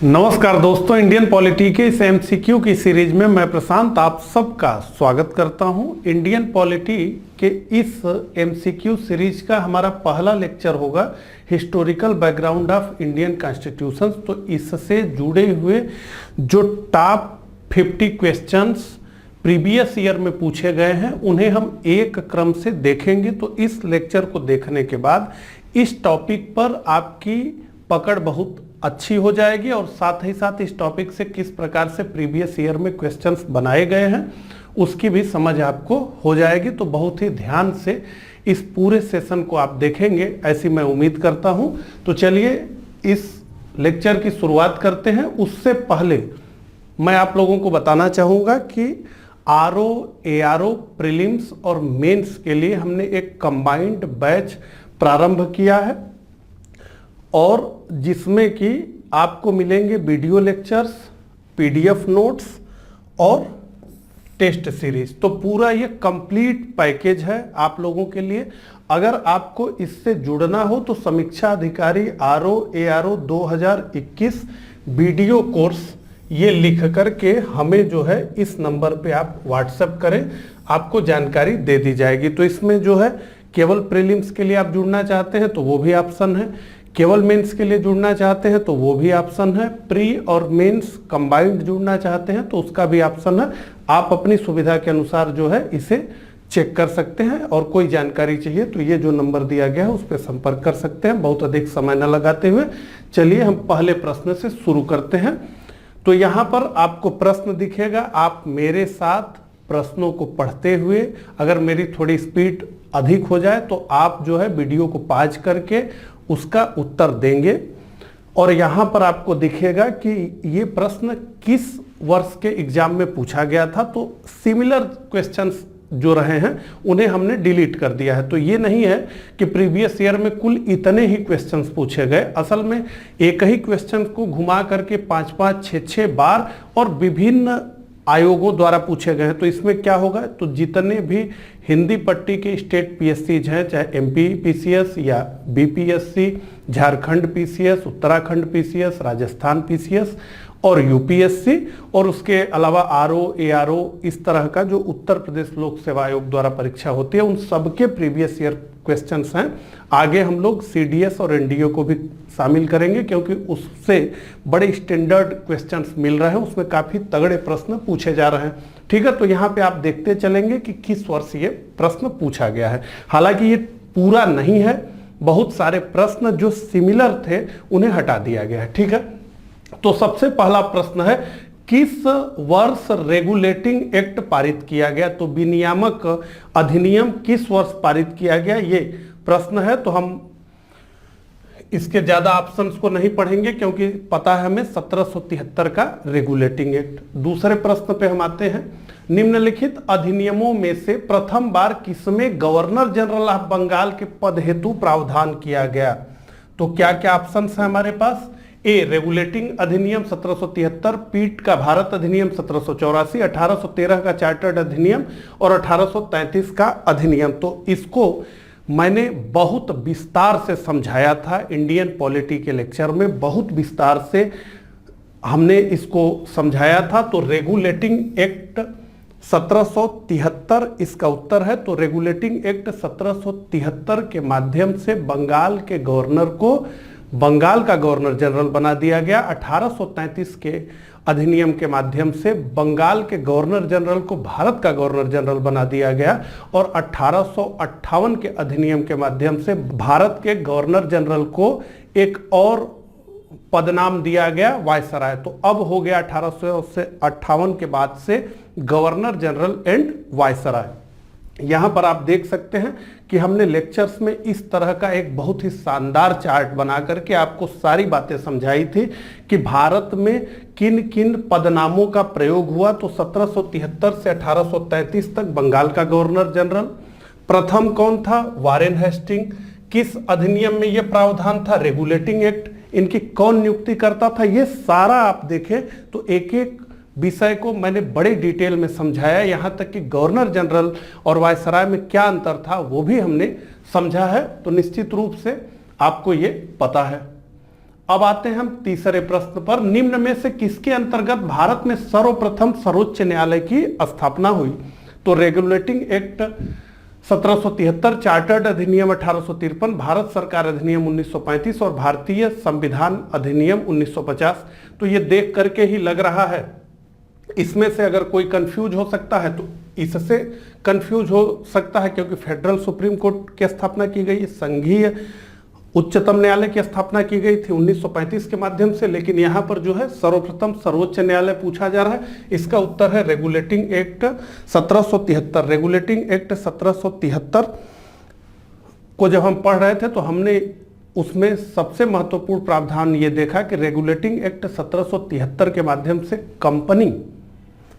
नमस्कार दोस्तों, Indian polity के इस एमसीक्यू की सीरीज में मैं प्रशांत आप सबका स्वागत करता हूं। इंडियन पॉलिटी के इस एमसीक्यू सीरीज का हमारा पहला लेक्चर होगा historical background of Indian constitution. तो इससे जुड़े हुए जो टॉप 50 क्वेश्चंस प्रीवियस ईयर में पूछे गए हैं उन्हें हम एक क्रम से देखेंगे। तो इस लेक्चर को देखने के बाद इस टॉपिक पर आपकी पकड़ बहुत अच्छी हो जाएगी और साथ ही साथ इस टॉपिक से किस प्रकार से प्रीवियस ईयर में क्वेश्चंस बनाए गए हैं उसकी भी समझ आपको हो जाएगी। तो बहुत ही ध्यान से इस पूरे सेशन को आप देखेंगे ऐसी मैं उम्मीद करता हूं। तो चलिए इस लेक्चर की शुरुआत करते हैं। उससे पहले मैं आप लोगों को बताना चाहूँगा कि आरओ एआरओ प्रीलिम्स और मेंस के लिए हमने एक कंबाइंड बैच प्रारंभ किया है और जिसमें कि आपको मिलेंगे वीडियो लेक्चर्स, पीडीएफ नोट्स और टेस्ट सीरीज। तो पूरा ये कंप्लीट पैकेज है आप लोगों के लिए। अगर आपको इससे जुड़ना हो तो समीक्षा अधिकारी आरओ एआरओ 2021 वीडियो कोर्स ये लिख करके हमें जो है इस नंबर पे आप व्हाट्सएप करें, आपको जानकारी दे दी जाएगी। तो इसमें जो है केवल प्रीलिम्स के लिए आप जुड़ना चाहते हैं तो वो भी ऑप्शन है, केवल मेंस के लिए जुड़ना चाहते हैं तो वो भी ऑप्शन है, प्री और मेंस कंबाइंड जुड़ना चाहते हैं तो उसका भी ऑप्शन है। आप अपनी सुविधा के अनुसार जो है इसे चेक कर सकते हैं और कोई जानकारी चाहिए तो ये जो नंबर दिया गया है उस पर संपर्क कर सकते हैं। बहुत अधिक समय न लगाते हुए चलिए हम पहले प्रश्न से शुरू करते हैं। तो यहाँ पर आपको प्रश्न दिखेगा, आप मेरे साथ प्रश्नों को पढ़ते हुए, अगर मेरी थोड़ी स्पीड अधिक हो जाए तो आप जो है वीडियो को पॉज करके उसका उत्तर देंगे। और यहाँ पर आपको दिखेगा कि ये प्रश्न किस वर्ष के एग्जाम में पूछा गया था। तो सिमिलर क्वेश्चंस जो रहे हैं उन्हें हमने डिलीट कर दिया है। तो ये नहीं है कि प्रीवियस ईयर में कुल इतने ही क्वेश्चंस पूछे गए, असल में एक ही क्वेश्चन को घुमा करके 5-5, 6-6 बार और विभिन्न आयोगों द्वारा पूछे गए हैं। तो इसमें क्या होगा, तो जितने भी हिंदी पट्टी के स्टेट पीएससीज हैं, चाहे एमपी पीसीएस या BPSC, Jharkhand PCS, Uttarakhand PCS, Rajasthan PCS और यूपीएससी, और उसके अलावा आरओ एआरओ, इस तरह का जो उत्तर प्रदेश लोक सेवा आयोग द्वारा परीक्षा होती है उन सबके प्रीवियस ईयर क्वेश्चंस हैं। आगे हम लोग सीडीएस और एनडीओ को भी शामिल करेंगे क्योंकि उससे बड़े स्टैंडर्ड क्वेश्चंस मिल रहे हैं, उसमें काफी तगड़े प्रश्न पूछे जा रहे हैं। ठीक है, तो यहाँ पे आप देखते चलेंगे कि किस वर्ष ये प्रश्न पूछा गया है। हालांकि ये पूरा नहीं है, बहुत सारे प्रश्न जो सिमिलर थे उन्हें हटा दिया गया है। ठीक है, तो सबसे पहला प्रश्न है, किस वर्ष रेगुलेटिंग एक्ट पारित किया गया। तो विनियामक अधिनियम किस वर्ष पारित किया गया, ये प्रश्न है। तो हम इसके ज्यादा ऑप्शंस को नहीं पढ़ेंगे क्योंकि पता है हमें 1773 का रेगुलेटिंग एक्ट। दूसरे प्रश्न पे हम आते हैं, निम्नलिखित अधिनियमों में से प्रथम बार किसमें गवर्नर जनरल ऑफ बंगाल के पद हेतु प्रावधान किया गया। तो क्या क्या ऑप्शंस है हमारे पास, ए रेगुलेटिंग अधिनियम 1773, पीट का भारत अधिनियम 1784, 1813 का चार्टर्ड अधिनियम और 1833 का अधिनियम। तो इसको मैंने बहुत विस्तार से समझाया था इंडियन पॉलिटी के लेक्चर में, बहुत विस्तार से हमने इसको समझाया था। तो रेगुलेटिंग एक्ट 1773 इसका उत्तर है। तो रेगुलेटिंग एक्ट 1773 के माध्यम से बंगाल के गवर्नर को बंगाल का गवर्नर जनरल बना दिया गया। 1833 के अधिनियम के माध्यम से बंगाल के गवर्नर जनरल को भारत का गवर्नर जनरल बना दिया गया और 1858 के अधिनियम के माध्यम से भारत के गवर्नर जनरल को एक और पदनाम दिया गया, वायसराय। तो अब हो गया 1858 के बाद से गवर्नर जनरल एंड वायसराय। यहां पर आप देख सकते हैं कि हमने लेक्चर्स में इस तरह का एक बहुत ही शानदार चार्ट बना करके आपको सारी बातें समझाई थी कि भारत में किन किन पदनामों का प्रयोग हुआ। तो 1773 से 1833 तक बंगाल का गवर्नर जनरल प्रथम कौन था, वारेन हेस्टिंग। किस अधिनियम में यह प्रावधान था, रेगुलेटिंग एक्ट। इनकी कौन नियुक्ति करता था, ये सारा आप देखें तो एक एक विषय को मैंने बड़े डिटेल में समझाया। यहां तक कि गवर्नर जनरल और वायसराय में क्या अंतर था वो भी हमने समझा है। तो निश्चित रूप से आपको ये पता है। अब आते हैं हम तीसरे प्रश्न पर। निम्न में से किसके अंतर्गत भारत में सर्वप्रथम सर्वोच्च न्यायालय की स्थापना हुई? तो रेगुलेटिंग एक्ट 1773, चार्टर्ड अधिनियम 1853, भारत सरकार अधिनियम 1935 और भारतीय संविधान अधिनियम 1950। तो ये देख करके ही लग रहा है, इसमें से अगर कोई कंफ्यूज हो सकता है तो इससे कंफ्यूज हो सकता है, क्योंकि फेडरल सुप्रीम कोर्ट की स्थापना की गई, संघीय उच्चतम न्यायालय की स्थापना की गई थी 1935 के माध्यम से, लेकिन यहां पर जो है सर्वप्रथम सर्वोच्च न्यायालय पूछा जा रहा है। इसका उत्तर है रेगुलेटिंग एक्ट 1773। रेगुलेटिंग एक्ट 1773 को जब हम पढ़ रहे थे तो हमने उसमें सबसे महत्वपूर्ण प्रावधान ये देखा कि रेगुलेटिंग एक्ट 1773 के माध्यम से कंपनी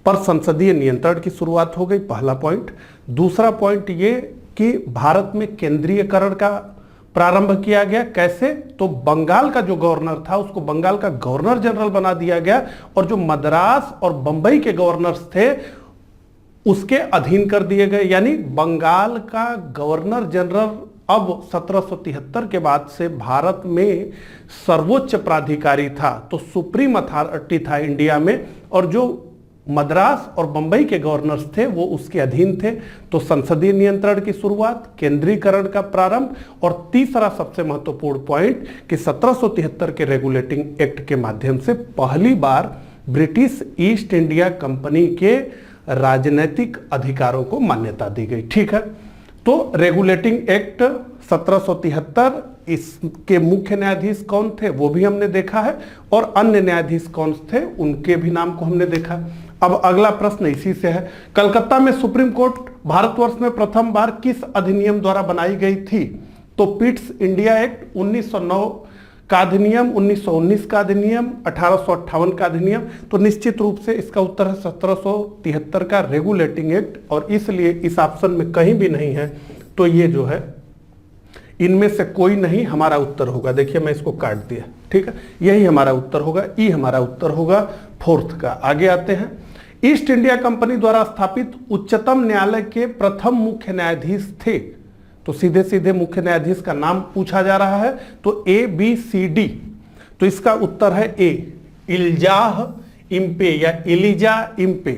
पर संसदीय नियंत्रण की शुरुआत हो गई, पहला पॉइंट। दूसरा पॉइंट ये कि भारत में केंद्रीयकरण का प्रारंभ किया गया। कैसे? तो बंगाल का जो गवर्नर था उसको बंगाल का गवर्नर जनरल बना दिया गया, और जो मद्रास और बंबई के गवर्नर्स थे उसके अधीन कर दिए गए। यानी बंगाल का गवर्नर जनरल अब 1773 के बाद से भारत में सर्वोच्च प्राधिकारी था, तो सुप्रीम अथॉरिटी था इंडिया में, और जो मद्रास और बंबई के गवर्नर्स थे वो उसके अधीन थे। तो संसदीय नियंत्रण की शुरुआत, केंद्रीकरण का प्रारंभ, और तीसरा सबसे महत्वपूर्ण पॉइंट कि 1773 के रेगुलेटिंग एक्ट के माध्यम से पहली बार ब्रिटिश ईस्ट इंडिया कंपनी के राजनीतिक अधिकारों को मान्यता दी गई। ठीक है, तो रेगुलेटिंग एक्ट 1773, इसके मुख्य न्यायाधीश कौन थे वो भी हमने देखा है, और अन्य न्यायाधीश कौन थे उनके भी नाम को हमने देखा। अब अगला प्रश्न इसी से है। कलकत्ता में सुप्रीम कोर्ट भारतवर्ष में प्रथम बार किस अधिनियम द्वारा बनाई गई थी? तो पिट्स इंडिया एक्ट, 1909 का अधिनियम, 1919 का अधिनियम, 1858 का अधिनियम। तो निश्चित रूप से इसका उत्तर है 1773 का रेगुलेटिंग एक्ट, और इसलिए इस ऑप्शन में कहीं भी नहीं है, तो ये जो है इनमें से कोई नहीं हमारा उत्तर होगा। देखिए मैं इसको काट दिया, ठीक है, यही हमारा उत्तर होगा, ई हमारा उत्तर होगा फोर्थ का। आगे आते हैं। ईस्ट इंडिया कंपनी द्वारा स्थापित उच्चतम न्यायालय के प्रथम मुख्य न्यायाधीश थे? तो सीधे सीधे मुख्य न्यायाधीश का नाम पूछा जा रहा है, तो ABCD। तो इसका उत्तर है ए, इल्जाह इम्पे या इलिजा इम्पे,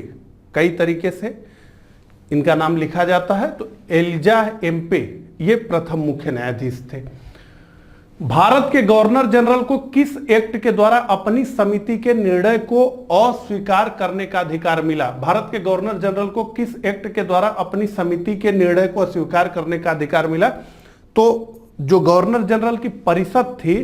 कई तरीके से इनका नाम लिखा जाता है। तो एलिजाह एम्पे ये प्रथम मुख्य न्यायाधीश थे। भारत के गवर्नर जनरल को किस एक्ट के द्वारा अपनी समिति के निर्णय को अस्वीकार करने का अधिकार मिला? भारत के गवर्नर जनरल को किस एक्ट के द्वारा अपनी समिति के निर्णय को अस्वीकार करने का अधिकार मिला? तो जो गवर्नर जनरल की परिषद थी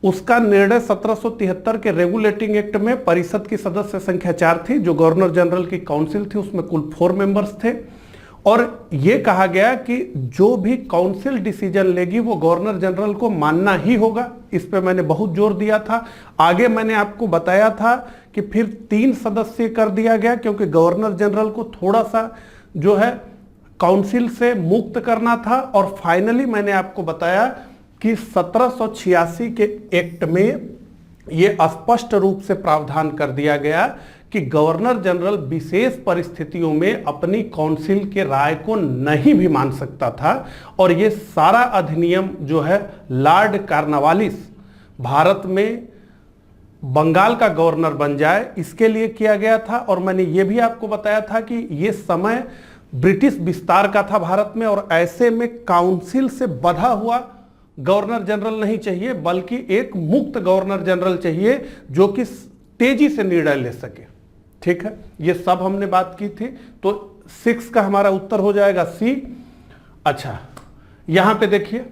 उसका निर्णय 1773 के रेगुलेटिंग एक्ट में परिषद की सदस्य संख्या 4 थी। जो गवर्नर जनरल की काउंसिल थी उसमें कुल 4 मेंबर्स थे, और यह कहा गया कि जो भी काउंसिल डिसीजन लेगी वो गवर्नर जनरल को मानना ही होगा। इस पे मैंने बहुत जोर दिया था। आगे मैंने आपको बताया था कि फिर 3 सदस्य कर दिया गया, क्योंकि गवर्नर जनरल को थोड़ा सा जो है काउंसिल से मुक्त करना था। और फाइनली मैंने आपको बताया कि 1786 के एक्ट में यह स्पष्ट रूप से प्रावधान कर दिया गया कि गवर्नर जनरल विशेष परिस्थितियों में अपनी काउंसिल के राय को नहीं भी मान सकता था, और ये सारा अधिनियम जो है लॉर्ड कॉर्नवालिस भारत में बंगाल का गवर्नर बन जाए इसके लिए किया गया था। और मैंने ये भी आपको बताया था कि ये समय ब्रिटिश विस्तार का था भारत में, और ऐसे में काउंसिल से बंधा हुआ गवर्नर जनरल नहीं चाहिए, बल्कि एक मुक्त गवर्नर जनरल चाहिए जो कि तेजी से निर्णय ले सके। ठीक है, ये सब हमने बात की थी। तो 6 का हमारा उत्तर हो जाएगा सी। अच्छा, यहां पे देखिए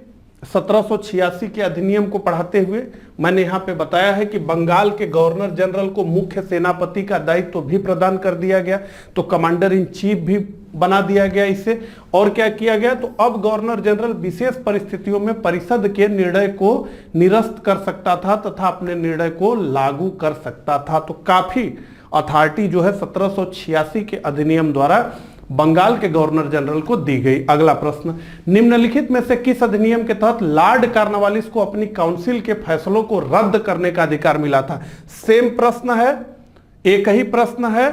1786 के अधिनियम को पढ़ाते हुए मैंने यहां पे बताया है कि बंगाल के गवर्नर जनरल को मुख्य सेनापति का दायित्व भी प्रदान कर दिया गया, तो कमांडर इन चीफ भी बना दिया गया इसे। और क्या किया गया, तो अब गवर्नर जनरल विशेष परिस्थितियों में परिषद के निर्णय को निरस्त कर सकता था तथा अपने निर्णय को लागू कर सकता था। तो काफी अथॉरिटी जो है 1786 के अधिनियम द्वारा बंगाल के गवर्नर जनरल को दी गई। अगला प्रश्न, निम्नलिखित में से किस अधिनियम के तहत लॉर्ड कॉर्नवालिस को अपनी काउंसिल के फैसलों को रद्द करने का अधिकार मिला था? सेम प्रश्न है, एक ही प्रश्न है,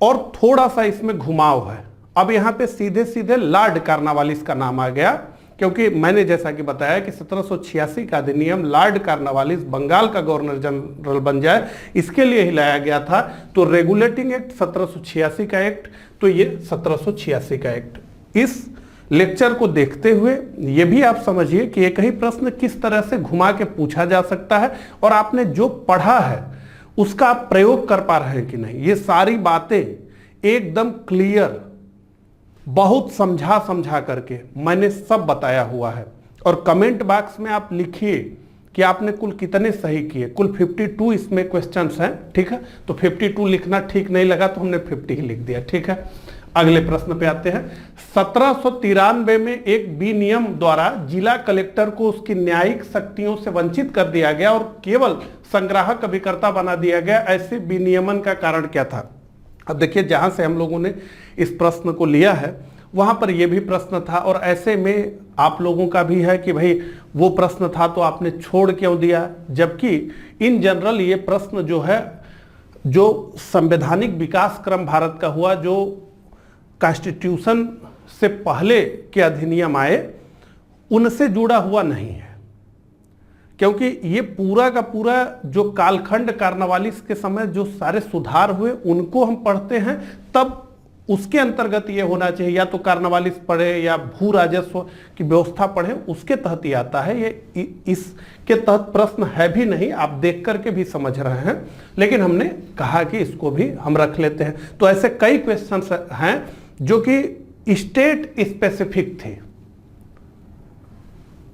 और थोड़ा सा इसमें घुमाव है। अब यहां पे सीधे सीधे लॉर्ड कॉर्नवालिस का नाम आ गया, क्योंकि मैंने जैसा कि बताया कि 1786 का अधिनियम लॉर्ड कॉर्नवालिस बंगाल का गवर्नर जनरल बन जाए इसके लिए ही लाया गया था। तो रेगुलेटिंग एक्ट 1786 का एक्ट, तो ये 1786 का एक्ट। इस लेक्चर को देखते हुए ये भी आप समझिए कि एक ही प्रश्न किस तरह से घुमा के पूछा जा सकता है और आपने जो पढ़ा है उसका आप प्रयोग कर पा रहे हैं कि नहीं। ये सारी बातें एकदम क्लियर, बहुत समझा समझा करके मैंने सब बताया हुआ है। और कमेंट बॉक्स में आप लिखिए कि आपने कुल कितने सही किए। कुल 52 इसमें क्वेश्चंस हैं, ठीक है। तो 52 लिखना ठीक नहीं लगा तो हमने 50 ही लिख दिया, ठीक है। अगले प्रश्न पे आते हैं। 1793 में एक विनियम द्वारा जिला कलेक्टर को उसकी न्यायिक शक्तियों से वंचित कर दिया गया और केवल संग्राहक अभिकर्ता बना दिया गया। ऐसे विनियमन का कारण क्या था? अब देखिए, जहां से हम लोगों ने इस प्रश्न को लिया है वहां पर यह भी प्रश्न था और ऐसे में आप लोगों का भी है कि भाई वो प्रश्न था तो आपने छोड़ क्यों दिया, जबकि इन जनरल ये प्रश्न जो है, जो संवैधानिक विकास क्रम भारत का हुआ, जो कॉन्स्टिट्यूशन से पहले के अधिनियम आए, उनसे जुड़ा हुआ नहीं है। क्योंकि ये पूरा का पूरा जो कालखंड कॉर्नवालिस के समय जो सारे सुधार हुए उनको हम पढ़ते हैं, तब उसके अंतर्गत ये होना चाहिए, या तो कॉर्नवालिस पढ़े या भू राजस्व की व्यवस्था पढ़े, उसके तहत ही आता है। ये इसके तहत प्रश्न है भी नहीं, आप देख करके भी समझ रहे हैं, लेकिन हमने कहा कि इसको भी हम रख लेते हैं। तो ऐसे कई क्वेश्चंस हैं जो कि स्टेट स्पेसिफिक थे,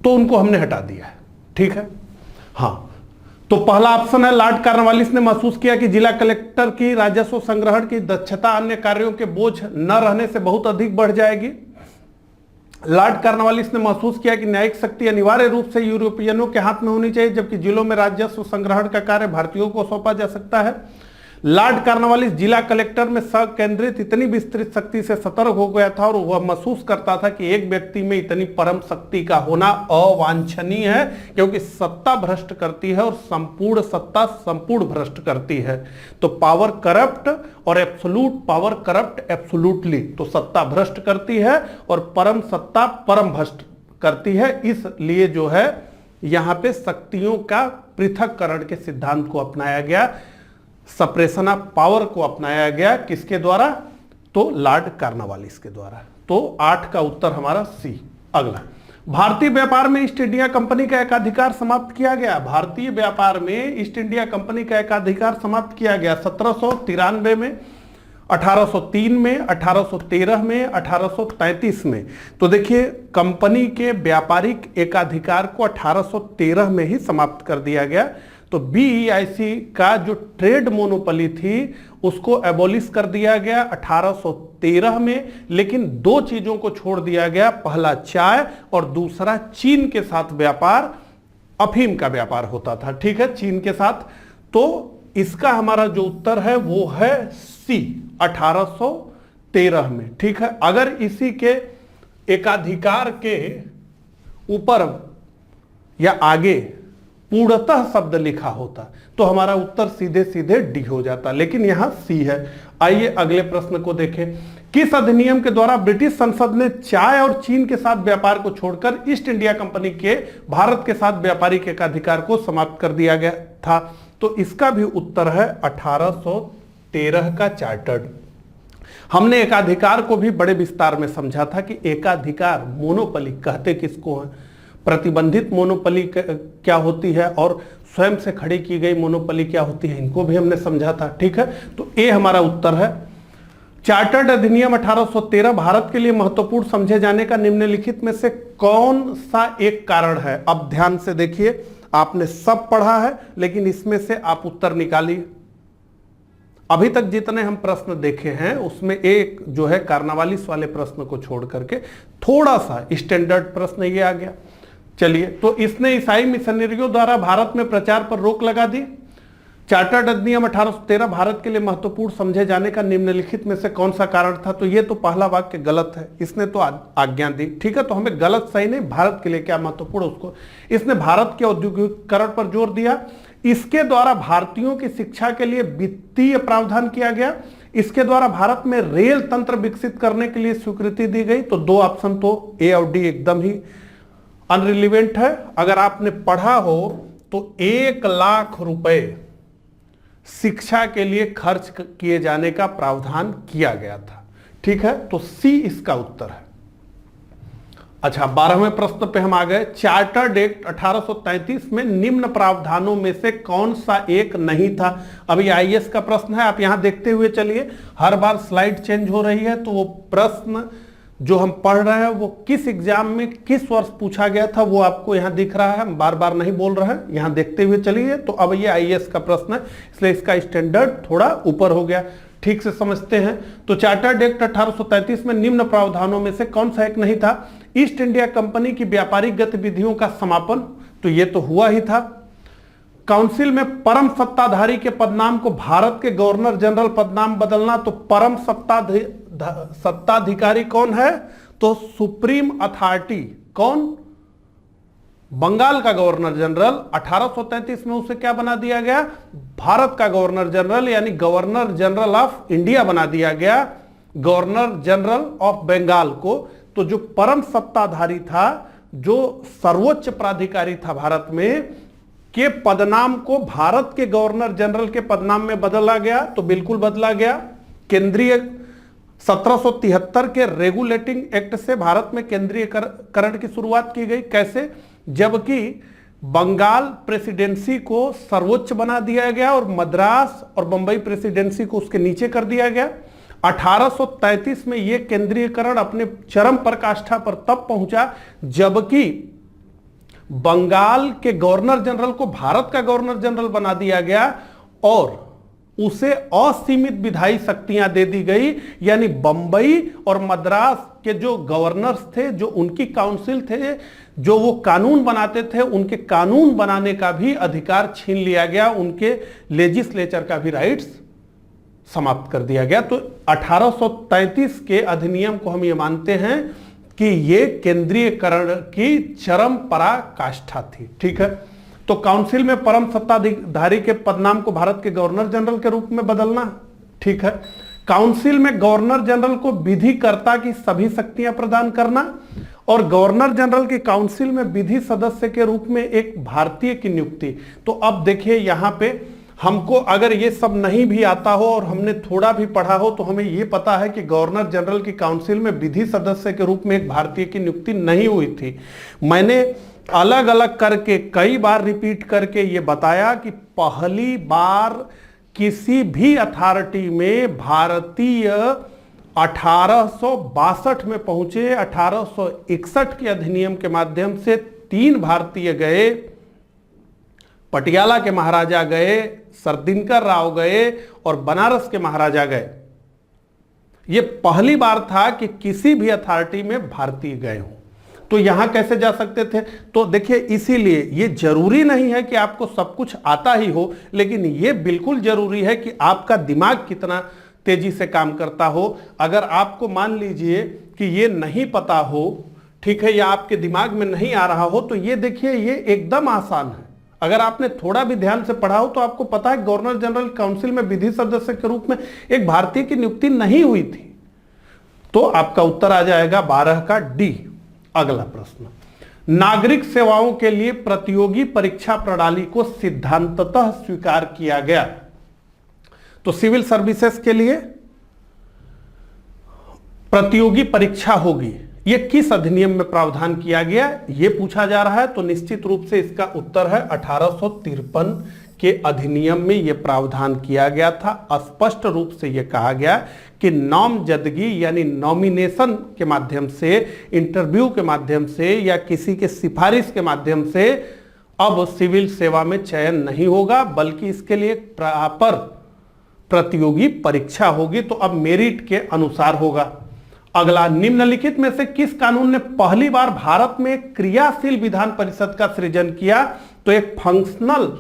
तो उनको हमने हटा दिया है, ठीक है। हाँ, तो पहला ऑप्शन है, लॉर्ड कॉर्नवालिस ने महसूस किया कि जिला कलेक्टर की राजस्व संग्रहण की दक्षता अन्य कार्यों के बोझ न रहने से बहुत अधिक बढ़ जाएगी। लॉर्ड कॉर्नवालिस ने महसूस किया कि न्यायिक शक्ति अनिवार्य रूप से यूरोपियनों के हाथ में होनी चाहिए, जबकि जिलों में राजस्व संग्रहण का कार्य भारतीयों को सौंपा जा सकता है। लॉर्ड कॉर्नवालिस जिला कलेक्टर में संकेंद्रित इतनी विस्तृत शक्ति से सतर्क हो गया था और वह महसूस करता था कि एक व्यक्ति में इतनी परम शक्ति का होना अवांछनीय है, क्योंकि सत्ता भ्रष्ट करती है और संपूर्ण सत्ता संपूर्ण भ्रष्ट करती है। तो पावर करप्ट और एब्सोल्यूट पावर करप्ट एब्सोल्यूटली, तो सत्ता भ्रष्ट करती है और परम सत्ता परम भ्रष्ट करती है। इसलिए जो है यहां पे शक्तियों का पृथक्करण के सिद्धांत को अपनाया गया, सप्रेशन ऑफ पावर को अपनाया गया। किसके द्वारा? तो लॉर्ड कॉर्नवालिस के द्वारा। तो 8 का उत्तर हमारा सी। अगला, भारतीय व्यापार में ईस्ट इंडिया कंपनी का एकाधिकार समाप्त किया गया। भारतीय व्यापार में ईस्ट इंडिया कंपनी का एकाधिकार समाप्त किया गया 1793 में, 1803 में, 1813 में, 1833 में। तो देखिए, कंपनी के व्यापारिक एकाधिकार को 1813 में ही समाप्त कर दिया गया। तो BEIC का जो ट्रेड मोनोपोली थी उसको एबोलिश कर दिया गया 1813 में, लेकिन 2 चीजों को छोड़ दिया गया, पहला चाय और दूसरा चीन के साथ व्यापार, अफीम का व्यापार होता था, ठीक है, चीन के साथ। तो इसका हमारा जो उत्तर है वो है सी, 1813 में, ठीक है। अगर इसी के एकाधिकार के ऊपर या आगे पूर्णतः शब्द लिखा होता तो हमारा उत्तर सीधे सीधे डी हो जाता, लेकिन यहां सी है। आइए अगले प्रश्न को देखें। किस अधिनियम के द्वारा ब्रिटिश संसद ने चाय और चीन के साथ व्यापार को छोड़कर ईस्ट इंडिया कंपनी के भारत के साथ व्यापारिक एकाधिकार को समाप्त कर दिया गया था? तो इसका भी उत्तर है 1813 का चार्टर्ड। हमने एकाधिकार को भी बड़े विस्तार में समझा था कि एकाधिकार, मोनोपोली कहते किसको है, प्रतिबंधित मोनोपोली क्या होती है और स्वयं से खड़ी की गई मोनोपोली क्या होती है, इनको भी हमने समझा था, ठीक है। तो ए हमारा उत्तर है। चार्टर्ड अधिनियम 1813 भारत के लिए महत्वपूर्ण समझे जाने का निम्नलिखित में से कौन सा एक कारण है? अब ध्यान से देखिए, आपने सब पढ़ा है लेकिन इसमें से आप उत्तर निकालिए। अभी तक जितने हम प्रश्न देखे हैं उसमें एक जो है कॉर्नवालिस वाले प्रश्न को छोड़ करके थोड़ा सा स्टैंडर्ड प्रश्न ये आ गया। चलिए, तो इसने ईसाई मिशनरियों द्वारा भारत में प्रचार पर रोक लगा दी। चार्टर्ड अधिनियम 1813 भारत के लिए महत्वपूर्ण समझे जाने का निम्नलिखित में से कौन सा कारण था? तो ये तो पहला वाक्य गलत है, इसने तो आज्ञा दी, ठीक है। तो हमें गलत सही नहीं, भारत के लिए क्या महत्वपूर्ण उसको, इसने भारत के औद्योगिकीकरण पर जोर दिया। इसके द्वारा भारतीयों की शिक्षा के लिए वित्तीय प्रावधान किया गया। इसके द्वारा भारत में रेल तंत्र विकसित करने के लिए स्वीकृति दी गई। तो 2 ऑप्शन तो ए और डी एकदम ही अनरिलीवेंट है। अगर आपने पढ़ा हो तो 1 लाख रुपए शिक्षा के लिए खर्च किए जाने का प्रावधान किया गया था। ठीक है, तो सी इसका उत्तर है। अच्छा, 12वें प्रश्न पे हम आ गए। चार्टर्ड एक्ट 1833 में निम्न प्रावधानों में से कौन सा एक नहीं था? अभी आईएएस का प्रश्न है, आप यहां देखते हुए चलिए। हर बार स्लाइड चेंज हो रही है, तो वो प्रश्न जो हम पढ़ रहे हैं वो किस एग्जाम में किस वर्ष पूछा गया था वो आपको यहां दिख रहा है। हम बार बार नहीं बोल रहे हैं, यहां देखते हुए चलिए। तो अब ये आईएएस का प्रश्न है, इसलिए इसका स्टैंडर्ड थोड़ा ऊपर हो गया। ठीक से समझते हैं। तो चार्टर्ड एक्ट 1833 में निम्न प्रावधानों में से कौन सा एक नहीं था? ईस्ट इंडिया कंपनी की व्यापारिक गतिविधियों का समापन, तो ये तो हुआ ही था। काउंसिल में परम सत्ताधारी के पदनाम को भारत के गवर्नर जनरल पदनाम बदलना, तो परम सत्ताधिकारी कौन है? तो सुप्रीम अथॉरिटी कौन? बंगाल का गवर्नर जनरल। 1833 में उसे क्या बना दिया गया? भारत का गवर्नर जनरल, यानी गवर्नर जनरल ऑफ इंडिया बना दिया गया, गवर्नर जनरल ऑफ बंगाल को। तो जो परम सत्ताधारी था, जो सर्वोच्च प्राधिकारी था भारत में, के पदनाम को भारत के गवर्नर जनरल के पदनाम में बदला गया, तो बिल्कुल बदला गया। केंद्रीय 1773 के रेगुलेटिंग एक्ट से भारत में केंद्रीयकरण की शुरुआत की गई। कैसे? जबकि बंगाल प्रेसिडेंसी को सर्वोच्च बना दिया गया और मद्रास और बंबई प्रेसिडेंसी को उसके नीचे कर दिया गया। 1833 में यह केंद्रीयकरण अपने चरम पराकाष्ठा पर तब पहुंचा जबकि बंगाल के गवर्नर जनरल को भारत का गवर्नर जनरल बना दिया गया और उसे असीमित विधायी शक्तियां दे दी गई। यानी बंबई और मद्रास के जो गवर्नर्स थे, जो उनकी काउंसिल थे, जो वो कानून बनाते थे, उनके कानून बनाने का भी अधिकार छीन लिया गया, उनके लेजिस्लेचर का भी राइट्स समाप्त कर दिया गया। तो 1833 के अधिनियम को हम ये मानते हैं कि ये केंद्रीयकरण की चरम पराकाष्ठा थी। ठीक है, तो काउंसिल में परम सत्ताधारी के पदनाम को भारत के गवर्नर जनरल के रूप में बदलना। ठीक है, काउंसिल में गवर्नर जनरल को विधिकर्ता की सभी शक्तियां प्रदान करना और गवर्नर जनरल की काउंसिल में विधि सदस्य के रूप में एक भारतीय की नियुक्ति। तो अब देखिए यहां पे हमको अगर ये सब नहीं भी आता हो और हमने थोड़ा भी पढ़ा हो तो हमें ये पता है कि गवर्नर जनरल की काउंसिल में विधि सदस्य के रूप में एक भारतीय की नियुक्ति नहीं हुई थी। मैंने अलग अलग करके कई बार रिपीट करके ये बताया कि पहली बार किसी भी अथॉरिटी में भारतीय 1862 में पहुंचे। 1861 के अधिनियम के माध्यम से 3 भारतीय गए, पटियाला के महाराजा गए, सरदिनकर राव गए और बनारस के महाराजा गए। यह पहली बार था कि किसी भी अथॉरिटी में भारतीय गए हों। तो यहां कैसे जा सकते थे? तो देखिए, इसीलिए ये जरूरी नहीं है कि आपको सब कुछ आता ही हो, लेकिन ये बिल्कुल जरूरी है कि आपका दिमाग कितना तेजी से काम करता हो। अगर आपको मान लीजिए कि ये नहीं पता हो, ठीक है, या आपके दिमाग में नहीं आ रहा हो, तो ये देखिए ये एकदम आसान है। अगर आपने थोड़ा भी ध्यान से पढ़ा हो तो आपको पता है गवर्नर जनरल काउंसिल में विधि सदस्य के रूप में एक भारतीय की नियुक्ति नहीं हुई थी। तो आपका उत्तर आ जाएगा 12 का डी। अगला प्रश्न, नागरिक सेवाओं के लिए प्रतियोगी परीक्षा प्रणाली को सिद्धांततः स्वीकार किया गया। तो सिविल सर्विसेज के लिए प्रतियोगी परीक्षा होगी, यह किस अधिनियम में प्रावधान किया गया, यह पूछा जा रहा है। तो निश्चित रूप से इसका उत्तर है 1853 के अधिनियम में यह प्रावधान किया गया था। स्पष्ट रूप से यह कहा गया कि नामजदगी यानी नॉमिनेशन के माध्यम से, इंटरव्यू के माध्यम से या किसी के सिफारिश के माध्यम से अब सिविल सेवा में चयन नहीं होगा, बल्कि इसके लिए प्रॉपर प्रतियोगी परीक्षा होगी। तो अब मेरिट के अनुसार होगा। अगला, निम्नलिखित में से किस कानून ने पहली बार भारत में क्रियाशील विधान परिषद का सृजन किया? तो एक फंक्शनल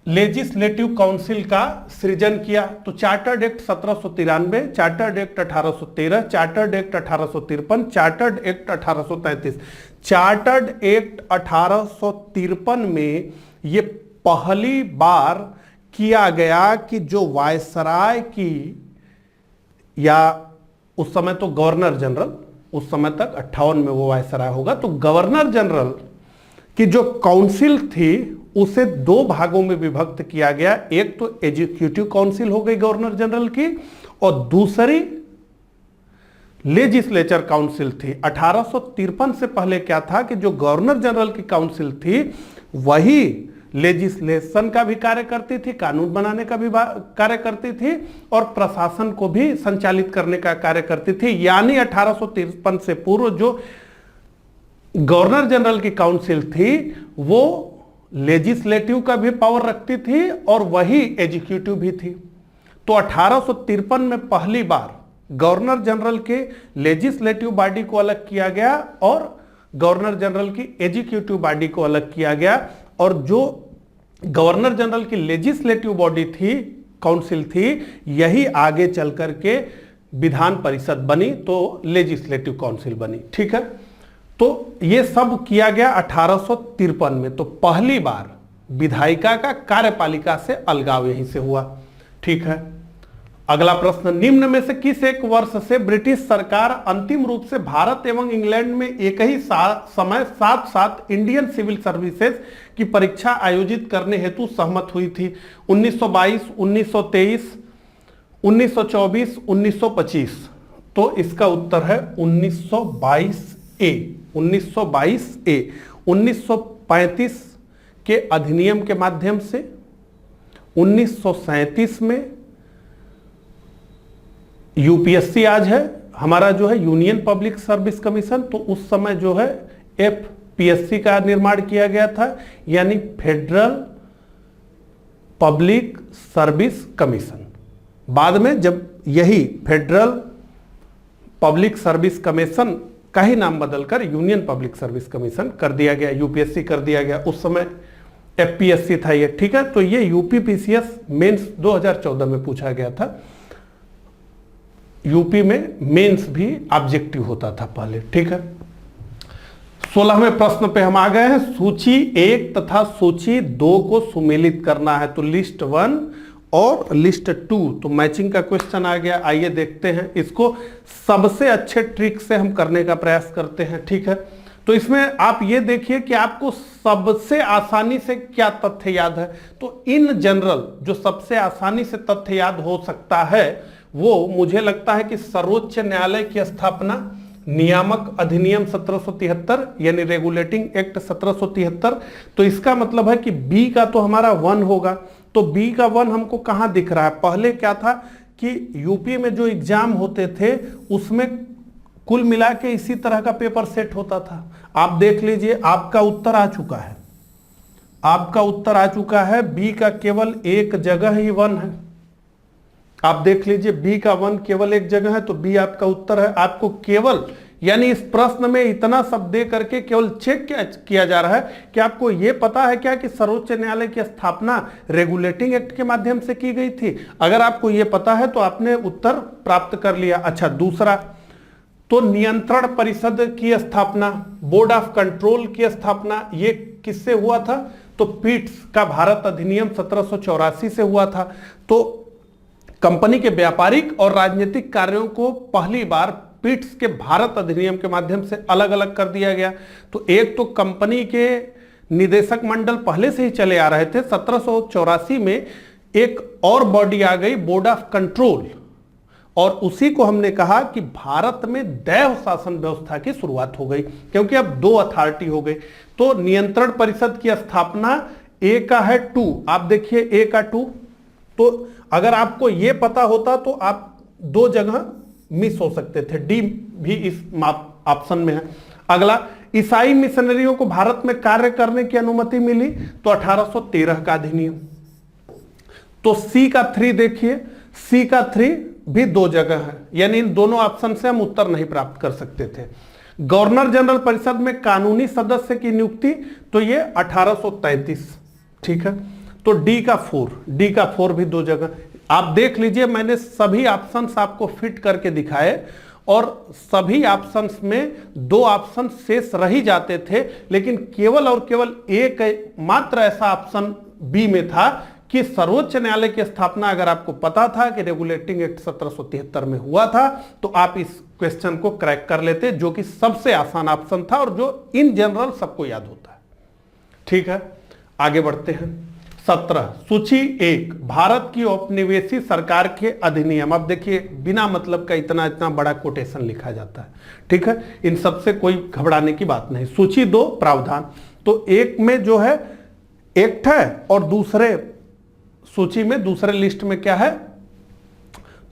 लेजिस्लेटिव काउंसिल का सृजन किया। तो chartered act 1793, chartered act 1813, chartered act 1853, chartered act 1833। Chartered act 1853 में ये पहली बार किया गया कि जो वायसराय की, या उस समय तो गवर्नर जनरल, उस समय तक 58 में वो वायसराय होगा। तो गवर्नर जनरल की जो काउंसिल थी उसे दो भागों में विभक्त किया गया। एक तो एग्जीक्यूटिव काउंसिल हो गई गवर्नर जनरल की, और दूसरी लेजिस्लेचर काउंसिल थी। 1853 से पहले क्या था कि जो गवर्नर जनरल की काउंसिल थी वही लेजिस्लेशन का भी कार्य करती थी, कानून बनाने का भी कार्य करती थी, और प्रशासन को भी संचालित करने का कार्य करती थी। यानी 1853 से पूर्व जो गवर्नर जनरल की काउंसिल थी वो लेजिस्लेटिव का भी पावर रखती थी और वही एग्जीक्यूटिव भी थी। तो 1853 में पहली बार गवर्नर जनरल के लेजिस्लेटिव बॉडी को अलग किया गया और गवर्नर जनरल की एग्जीक्यूटिव बॉडी को अलग किया गया, और जो गवर्नर जनरल की लेजिस्लेटिव बॉडी थी, काउंसिल थी, यही आगे चल करके विधान परिषद बनी तो लेजिस्लेटिव काउंसिल बनी। ठीक है, तो ये सब किया गया 1853 में। तो पहली बार विधायिका का कार्यपालिका से अलगाव यहीं से हुआ। ठीक है, अगला प्रश्न, निम्न में से किस एक वर्ष से ब्रिटिश सरकार अंतिम रूप से भारत एवं इंग्लैंड में एक ही समय साथ साथ इंडियन सिविल सर्विसेज की परीक्षा आयोजित करने हेतु सहमत हुई थी? 1922, 1923, 1924, 1925। तो इसका उत्तर है 1922 ए। 1922 ए 1935 के अधिनियम के माध्यम से, 1937 में यूपीएससी आज है हमारा जो है यूनियन पब्लिक सर्विस कमीशन, तो उस समय जो है एफपीएससी का निर्माण किया गया था, यानी फेडरल पब्लिक सर्विस कमीशन। बाद में जब यही फेडरल पब्लिक सर्विस कमीशन का ही नाम बदलकर यूनियन पब्लिक सर्विस कमीशन कर दिया गया, यूपीएससी कर दिया गया, उस समय एफपीएससी था ये। ठीक है, तो ये यूपीपीसीएस मेंस 2014 में पूछा गया था। यूपी में मेंस भी ऑब्जेक्टिव होता था पहले। ठीक है, 16वें प्रश्न पे हम आ गए हैं। सूची 1 तथा सूची 2 को सुमेलित करना है, तो लिस्ट 1 और लिस्ट 2, तो मैचिंग का क्वेश्चन आ गया। आइए देखते हैं इसको, सबसे अच्छे ट्रिक से हम करने का प्रयास करते हैं। ठीक है, तो इसमें आप ये देखिए कि आपको सबसे आसानी से क्या तथ्य याद है। तो इन जनरल जो सबसे आसानी से तथ्य याद हो सकता है वो मुझे लगता है कि सर्वोच्च न्यायालय की स्थापना, नियामक अधिनियम 1773 यानी रेगुलेटिंग एक्ट 1773। तो इसका मतलब है कि बी का तो हमारा 1 होगा। तो बी का 1 हमको कहां दिख रहा है? पहले क्या था कि यूपी में जो एग्जाम होते थे उसमें कुल मिला के इसी तरह का पेपर सेट होता था। आप देख लीजिए, आपका उत्तर आ चुका है, आपका उत्तर आ चुका है। बी का केवल एक जगह ही 1 है। आप देख लीजिए, बी का 1 केवल एक जगह है, तो बी आपका उत्तर है। आपको केवल यानी इस प्रश्न में इतना सब दे करके केवल चेक किया जा रहा है कि आपको यह पता है क्या कि सर्वोच्च न्यायालय की स्थापना रेगुलेटिंग एक्ट के माध्यम से की गई थी। अगर आपको यह पता है तो आपने उत्तर प्राप्त कर लिया। अच्छा, दूसरा, तो नियंत्रण परिषद की स्थापना, बोर्ड ऑफ कंट्रोल की स्थापना, ये किससे हुआ था? तो पीट्स का भारत अधिनियम 1784 से हुआ था। तो कंपनी के व्यापारिक और राजनीतिक कार्यों को पहली बार पीट्स के भारत अधिनियम के माध्यम से अलग अलग कर दिया गया। तो एक तो कंपनी के निदेशक मंडल पहले से ही चले आ रहे थे, 1784 में एक और बॉडी आ गई, बोर्ड ऑफ कंट्रोल, और उसी को हमने कहा कि भारत में दैव शासन व्यवस्था की शुरुआत हो गई, क्योंकि अब 2 अथॉरिटी हो गई। तो नियंत्रण परिषद की स्थापना ए का है 2, आप देखिए ए का 2। तो अगर आपको यह पता होता तो आप 2 जगह मिस हो सकते थे, डी भी इस ऑप्शन में है। अगला, ईसाई मिशनरियों को भारत में कार्य करने की अनुमति मिली, तो 1813 का अधिनियम। तो सी का 3 देखिए, सी का 3 भी 2 जगह है, यानी इन दोनों ऑप्शन से हम उत्तर नहीं प्राप्त कर सकते थे। गवर्नर जनरल परिषद में कानूनी सदस्य की नियुक्ति, तो ये 1833। ठीक है, तो डी का 4 भी 2 जगह। आप देख लीजिए, मैंने सभी ऑप्शंस आपको फिट करके दिखाए और सभी ऑप्शंस में 2 ऑप्शन शेष रह ही जाते थे, लेकिन केवल और केवल एक मात्र ऐसा ऑप्शन बी में था कि सर्वोच्च न्यायालय की स्थापना अगर आपको पता था कि रेगुलेटिंग एक्ट 1773 में हुआ था, तो आप इस क्वेश्चन को क्रैक कर लेते, जो कि सबसे आसान ऑप्शन था और जो इन जनरल सबको याद होता है। ठीक है, आगे बढ़ते हैं। 17 सूची 1 भारत की औपनिवेशिक सरकार के अधिनियम। अब देखिए बिना मतलब का इतना इतना बड़ा कोटेशन लिखा जाता है। ठीक है, इन सबसे कोई घबराने की बात नहीं। सूची 2 प्रावधान, तो एक में जो है एक्ट है और दूसरे सूची में दूसरे लिस्ट में क्या है,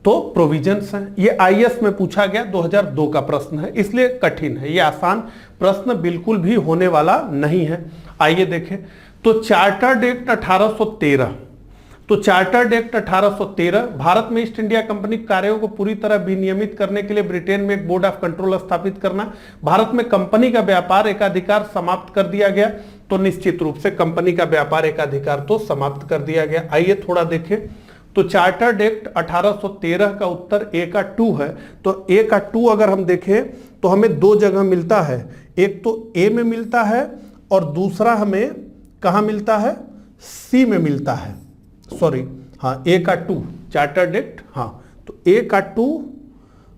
तो प्रोविजंस हैं। ये आईएएस में पूछा गया 2002 का प्रश्न है, इसलिए कठिन है। ये आसान प्रश्न बिल्कुल भी होने वाला नहीं है। आइए देखें, तो चार्टर्ड एक्ट 1813, तो चार्टर्ड एक्ट 1813 भारत में ईस्ट इंडिया कंपनी कार्यों को पूरी तरह विनियमित करने के लिए ब्रिटेन में एक बोर्ड ऑफ कंट्रोल स्थापित करना, भारत में कंपनी का व्यापार एकाधिकार समाप्त कर दिया गया। तो निश्चित रूप से कंपनी का व्यापार एकाधिकार तो समाप्त कर दिया गया। आइए थोड़ा देखें, तो चार्टर्ड एक्ट 1813 का उत्तर ए का 2 है। तो ए का 2 अगर हम देखें तो हमें दो जगह मिलता है, एक तो ए में मिलता है और दूसरा हमें कहां मिलता है, सी में मिलता है। सॉरी, हाँ, ए का 2 चार्टर्ड एक्ट, हाँ, तो ए का 2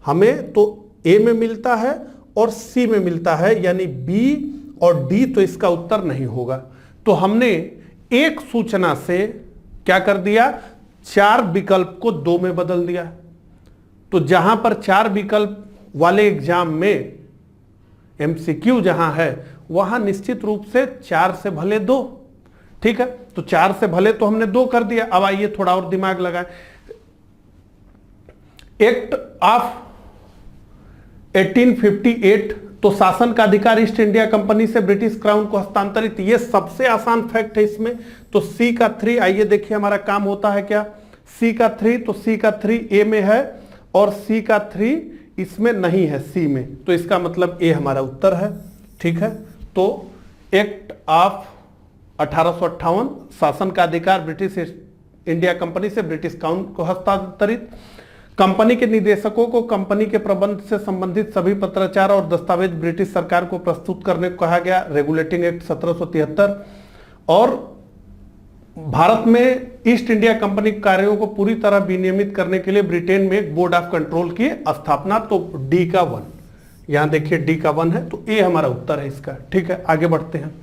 हमें तो ए में मिलता है और सी में मिलता है, यानी बी और डी तो इसका उत्तर नहीं होगा। तो हमने एक सूचना से क्या कर दिया, 4 विकल्प को 2 में बदल दिया। तो जहां पर 4 विकल्प वाले एग्जाम में एमसीक्यू जहां है वहां निश्चित रूप से 4 से भले 2। ठीक है, तो 4 से भले तो हमने 2 कर दिया। अब आइए थोड़ा और दिमाग लगाएं। एक्ट ऑफ 1858, तो शासन का अधिकार ईस्ट इंडिया कंपनी से ब्रिटिश क्राउन को हस्तांतरित, ये सबसे आसान फैक्ट है इसमें। तो सी का 3, आइए देखिए हमारा काम होता है क्या, सी का 3, तो सी का 3 ए में है और सी का 3 इसमें नहीं है, सी में, तो इसका मतलब ए हमारा उत्तर है। ठीक है, तो एक्ट ऑफ 1858 शासन का अधिकार ब्रिटिश इंडिया कंपनी से ब्रिटिश क्राउन को हस्तांतरित, कंपनी के निदेशकों को कंपनी के प्रबंध से संबंधित सभी पत्राचार और दस्तावेज ब्रिटिश सरकार को प्रस्तुत करने को कहा गया, रेगुलेटिंग एक्ट 1773। और भारत में ईस्ट इंडिया कंपनी कार्यों को पूरी तरह विनियमित करने के लिए ब्रिटेन में एक बोर्ड ऑफ कंट्रोल की स्थापना, तो डी का 1, यहां देखिए डी का 1 है, तो ए हमारा उत्तर है इसका। ठीक है, आगे बढ़ते हैं।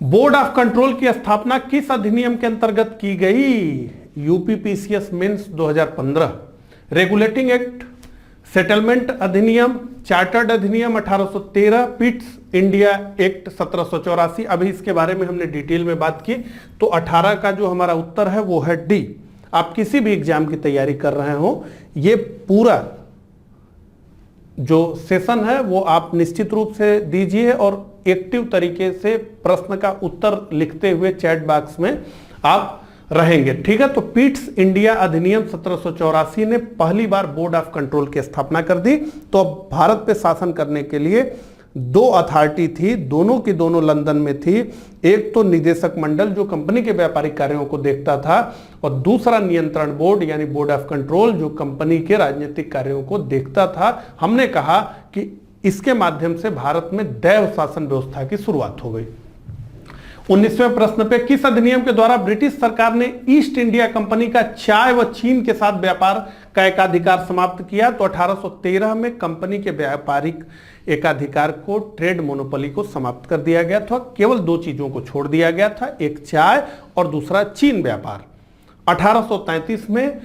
बोर्ड ऑफ कंट्रोल की स्थापना किस अधिनियम के अंतर्गत की गई, UPPCS mains 2015, regulating act, settlement अधिनियम, चार्टर्ड अधिनियम 1813, पिट्स इंडिया एक्ट 1784। अभी इसके बारे में हमने डिटेल में बात की। तो 18 का जो हमारा उत्तर है वो है डी। आप किसी भी एग्जाम की तैयारी कर रहे हो, ये पूरा जो सेशन है वो आप निश्चित रूप से दीजिए और एक्टिव तरीके से प्रश्न का उत्तर लिखते हुए चैट बॉक्स में आप रहेंगे। ठीक है, तो पिट्स इंडिया अधिनियम 1784 ने पहली बार बोर्ड ऑफ कंट्रोल की स्थापना कर दी। तो अब भारत पे शासन करने के लिए 2 अथॉरिटी थी, दोनों की दोनों लंदन में थी। एक तो निदेशक मंडल जो कंपनी के व्यापारिक कार्यों को देखता था और दूसरा नियंत्रण बोर्ड यानी बोर्ड ऑफ कंट्रोल जो कंपनी के राजनीतिक कार्यों को देखता था। हमने कहा कि इसके माध्यम से भारत में दैव शासन व्यवस्था की शुरुआत हो गई। 19वें प्रश्न पे, किस अधिनियम के द्वारा ब्रिटिश सरकार ने ईस्ट इंडिया कंपनी का चाय व चीन के साथ व्यापार का एकाधिकार समाप्त किया, तो 1813 में कंपनी के व्यापारिक एकाधिकार को, ट्रेड मोनोपोली को समाप्त कर दिया गया था। केवल 2 चीजों को छोड़ दिया गया था, एक चाय और दूसरा चीन व्यापार। 1833 में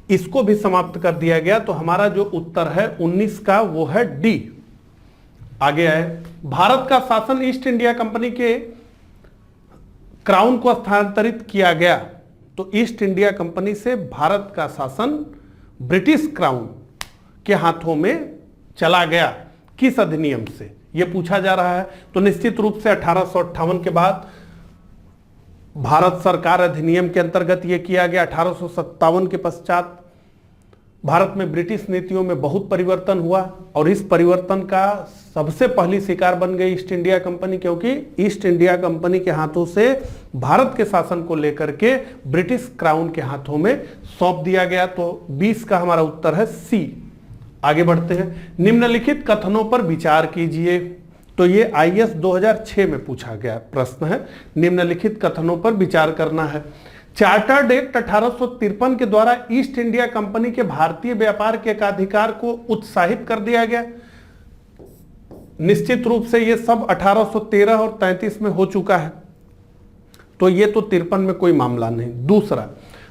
इसको भी समाप्त कर दिया गया। तो हमारा जो उत्तर है 19 का वो है डी। आगे आए, भारत का शासन ईस्ट इंडिया कंपनी के क्राउन को स्थानांतरित किया गया, तो ईस्ट इंडिया कंपनी से भारत का शासन ब्रिटिश क्राउन के हाथों में चला गया, किस अधिनियम से, यह पूछा जा रहा है। तो निश्चित रूप से 1858 के बाद भारत सरकार अधिनियम के अंतर्गत यह किया गया। 1857 के पश्चात भारत में ब्रिटिश नीतियों में बहुत परिवर्तन हुआ और इस परिवर्तन का सबसे पहली शिकार बन गई ईस्ट इंडिया कंपनी, क्योंकि ईस्ट इंडिया कंपनी के हाथों से भारत के शासन को लेकर के ब्रिटिश क्राउन के हाथों में सौंप दिया गया। तो 20 का हमारा उत्तर है सी। आगे बढ़ते हैं, निम्नलिखित कथनों पर विचार कीजिए। तो ये आईएएस 2006 में पूछा गया प्रश्न है, निम्नलिखित कथनों पर विचार करना है। चार्टर्ड एक्ट 1853 के द्वारा ईस्ट इंडिया कंपनी के भारतीय व्यापार के एकाधिकार को उत्साहित कर दिया गया। निश्चित रूप से ये सब 1813 और 33 में हो चुका है, तो ये तो 53 में कोई मामला नहीं। दूसरा,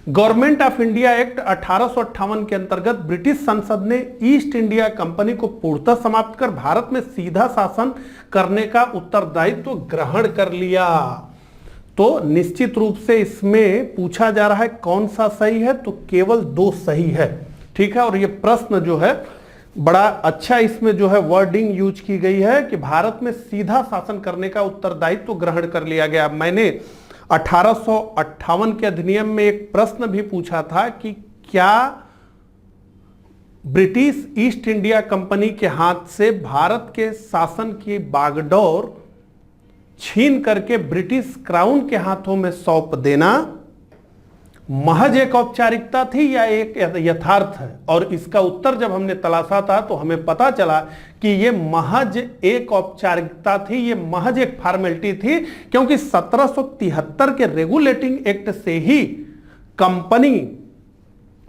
गवर्नमेंट ऑफ इंडिया एक्ट 1858 के अंतर्गत ब्रिटिश संसद ने ईस्ट इंडिया कंपनी को पूर्णतः समाप्त कर भारत में सीधा शासन करने का उत्तरदायित्व ग्रहण कर लिया। तो निश्चित रूप से इसमें पूछा जा रहा है कौन सा सही है, तो केवल 2 सही है। ठीक है, और ये प्रश्न जो है बड़ा अच्छा इसमें जो है वर्डिंग यूज की गई है कि भारत में सीधा शासन करने का उत्तरदायित्व ग्रहण कर लिया गया। मैंने 1858 के अधिनियम में एक प्रश्न भी पूछा था कि क्या ब्रिटिश ईस्ट इंडिया कंपनी के हाथ से भारत के शासन की बागडोर छीन करके ब्रिटिश क्राउन के हाथों में सौंप देना महज एक औपचारिकता थी या एक यथार्थ है? और इसका उत्तर जब हमने तलाशा था तो हमें पता चला कि ये महज एक औपचारिकता थी, ये महज एक फॉर्मेलिटी थी, क्योंकि 1773 के रेगुलेटिंग एक्ट से ही कंपनी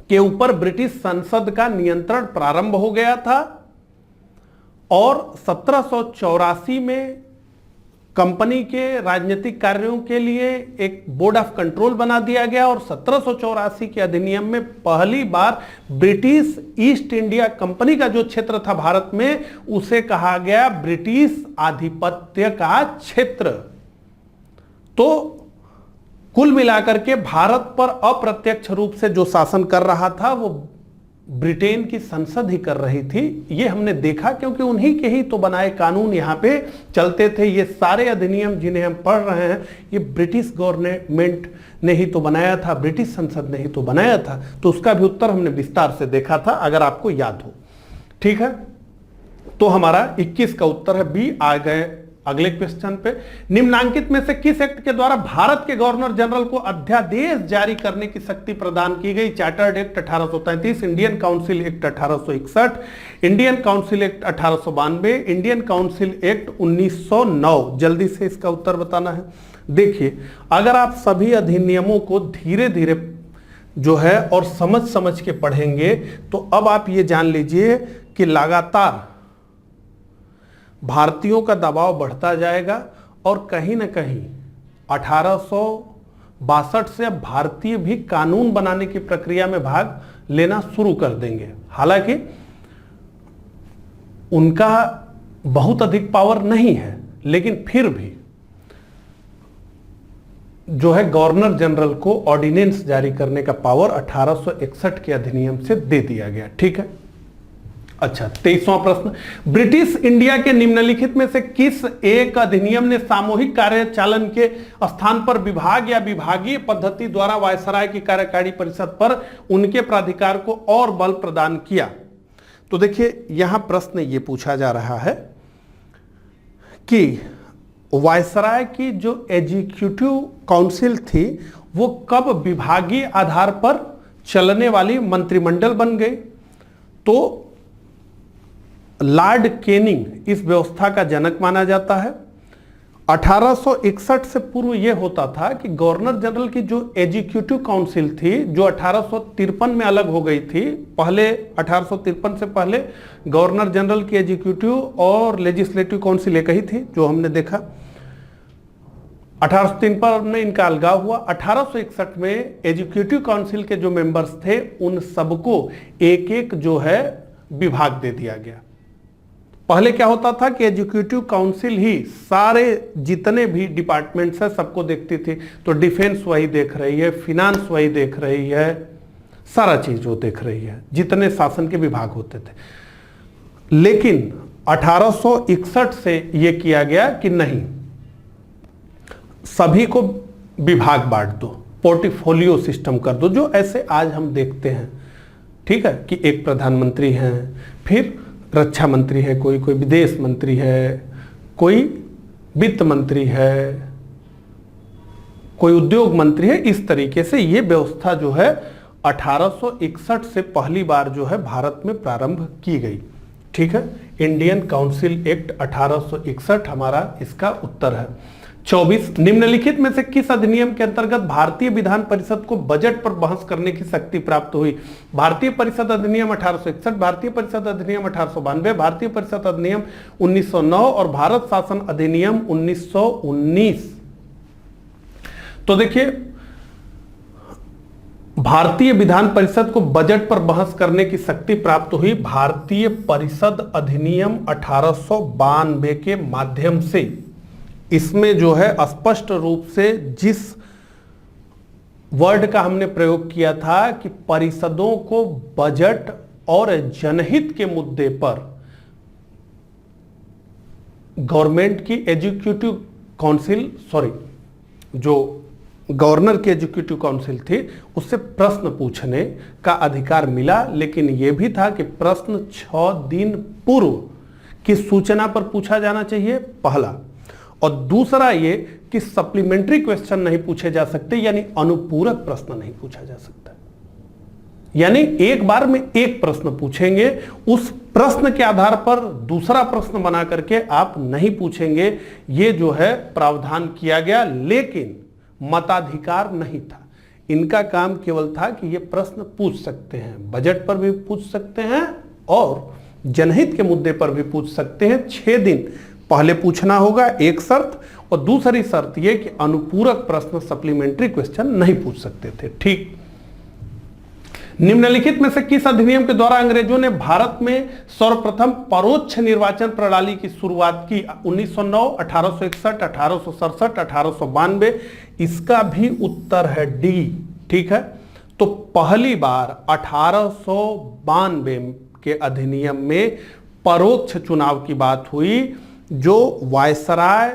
के ऊपर ब्रिटिश संसद का नियंत्रण प्रारंभ हो गया था और 1784 में कंपनी के राजनीतिक कार्यों के लिए एक बोर्ड ऑफ कंट्रोल बना दिया गया और 1784 के अधिनियम में पहली बार ब्रिटिश ईस्ट इंडिया कंपनी का जो क्षेत्र था भारत में उसे कहा गया ब्रिटिश आधिपत्य का क्षेत्र। तो कुल मिलाकर के भारत पर अप्रत्यक्ष रूप से जो शासन कर रहा था वो ब्रिटेन की संसद ही कर रही थी। ये हमने देखा क्योंकि उन्हीं के ही तो बनाए कानून यहाँ पे चलते थे। ये सारे अधिनियम जिन्हें हम पढ़ रहे हैं ये ब्रिटिश गवर्नमेंट ने ही तो बनाया था, ब्रिटिश संसद ने ही तो बनाया था। तो उसका भी उत्तर हमने विस्तार से देखा था, अगर आपको याद हो। ठीक है, तो हमारा 21 का उत्तर है बी। आ गए अगले क्वेश्चन पे। निम्नांकित में से किस एक्ट के द्वारा भारत के गवर्नर जनरल को अध्यादेश जारी करने की शक्ति प्रदान की गई? Chartered act 1833, Indian council act 1861, Indian council act 1892, Indian council act 1909। जल्दी से इसका उत्तर बताना है। देखिए, अगर आप सभी अधिनियमों को धीरे धीरे जो है और समझ समझ के पढ़ेंगे तो अब आप ये जान लीजिए कि लगातार भारतीयों का दबाव बढ़ता जाएगा और कहीं ना कहीं 1862 से अब भारतीय भी कानून बनाने की प्रक्रिया में भाग लेना शुरू कर देंगे। हालांकि उनका बहुत अधिक पावर नहीं है, लेकिन फिर भी जो है गवर्नर जनरल को ऑर्डिनेंस जारी करने का पावर 1861 के अधिनियम से दे दिया गया। ठीक है, अच्छा 23वां प्रश्न, ब्रिटिश इंडिया के निम्नलिखित में से किस एक अधिनियम ने सामूहिक कार्यचालन के स्थान पर विभाग या विभागीय पद्धति द्वारा वायसराय की कार्यकारी परिषद पर उनके प्राधिकार को और बल प्रदान किया? तो देखिए, यहां प्रश्न ये पूछा जा रहा है कि वायसराय की जो एग्जीक्यूटिव काउंसिल थी वो कब विभागीय आधार पर चलने वाली मंत्रिमंडल बन गई? तो लॉर्ड कैनिंग इस व्यवस्था का जनक माना जाता है। 1861 से पूर्व यह होता था कि गवर्नर जनरल की जो एग्जीक्यूटिव काउंसिल थी जो 1853 में अलग हो गई थी। पहले 1853 से पहले गवर्नर जनरल की एग्जीक्यूटिव और लेजिस्लेटिव काउंसिल एक ही थी जो हमने देखा। 1853 में इनका अलगाव हुआ। 1861 में एग्जीक्यूटिव काउंसिल के जो मेंबर्स थे उन सबको एक एक जो है विभाग दे दिया गया। पहले क्या होता था कि एग्जीक्यूटिव काउंसिल ही सारे जितने भी डिपार्टमेंट्स हैं सबको देखती थी। तो डिफेंस वही देख रही है, फिनांस वही देख रही है, सारा चीज वो देख रही है, जितने शासन के विभाग होते थे। लेकिन 1861 से यह किया गया कि नहीं, सभी को विभाग बांट दो, पोर्टफोलियो सिस्टम कर दो, जो ऐसे आज हम देखते हैं। ठीक है, कि एक प्रधानमंत्री हैं, फिर रक्षा मंत्री है, कोई कोई विदेश मंत्री है, कोई वित्त मंत्री है, कोई उद्योग मंत्री है। इस तरीके से ये व्यवस्था जो है 1861 से पहली बार जो है भारत में प्रारंभ की गई। ठीक है, इंडियन काउंसिल एक्ट 1861 हमारा इसका उत्तर है। 24 निम्नलिखित में से किस अधिनियम के अंतर्गत भारतीय विधान परिषद को बजट पर बहस करने की शक्ति प्राप्त हुई? भारतीय परिषद अधिनियम 1861, भारतीय परिषद अधिनियम 1892, भारतीय परिषद अधिनियम 1909 और भारत शासन अधिनियम 1919। तो देखिए, भारतीय विधान परिषद को बजट पर बहस करने की शक्ति प्राप्त हुई भारतीय परिषद अधिनियम 1892 के माध्यम से। इसमें जो है स्पष्ट रूप से जिस वर्ड का हमने प्रयोग किया था कि परिषदों को बजट और जनहित के मुद्दे पर गवर्नमेंट की एग्जीक्यूटिव काउंसिल, जो गवर्नर की एग्जीक्यूटिव काउंसिल थी, उससे प्रश्न पूछने का अधिकार मिला। लेकिन यह भी था कि प्रश्न 6 दिन पूर्व की सूचना पर पूछा जाना चाहिए, पहला। और दूसरा ये कि सप्लीमेंट्री क्वेश्चन नहीं पूछे जा सकते, यानी अनुपूरक प्रश्न नहीं पूछा जा सकता। यानी एक बार में एक प्रश्न पूछेंगे, उस प्रश्न के आधार पर दूसरा प्रश्न बना करके आप नहीं पूछेंगे। ये जो है प्रावधान किया गया, लेकिन मताधिकार नहीं था। इनका काम केवल था कि ये प्रश्न पूछ सकते हैं, बजट पर भी पूछ सकते हैं और जनहित के मुद्दे पर भी पूछ सकते हैं। 6 दिन पहले पूछना होगा, एक शर्त, और दूसरी शर्त यह कि अनुपूरक प्रश्न सप्लीमेंट्री क्वेश्चन नहीं पूछ सकते थे। ठीक। निम्नलिखित में से किस अधिनियम के द्वारा अंग्रेजों ने भारत में सर्वप्रथम परोक्ष निर्वाचन प्रणाली की शुरुआत की? 1909, 1861, 1867, 1892। इसका भी उत्तर है डी। ठीक है, तो पहली बार 1892 के अधिनियम में परोक्ष चुनाव की बात हुई। जो वायसराय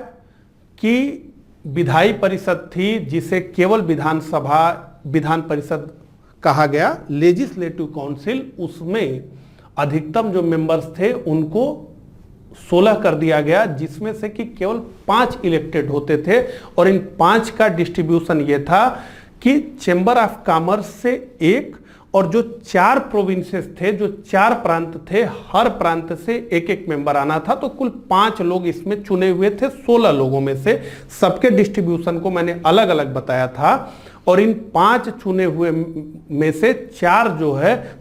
की विधायी परिषद थी, जिसे केवल विधान परिषद कहा गया, लेजिस्लेटिव काउंसिल, उसमें अधिकतम जो मेंबर्स थे उनको 16 कर दिया गया, जिसमें से कि केवल 5 इलेक्टेड होते थे। और इन 5 का डिस्ट्रीब्यूशन यह था कि चेंबर ऑफ कॉमर्स से 1, और जो 4 प्रोविंसेस थे, जो 4 प्रांत थे, हर प्रांत से एक एक मेंबर आना था। तो कुल 5 लोग इसमें चुने हुए थे 16 लोगों में से। सबके डिस्ट्रीब्यूशन को मैंने अलग अलग बताया था। और इन 5 चुने हुए में से 4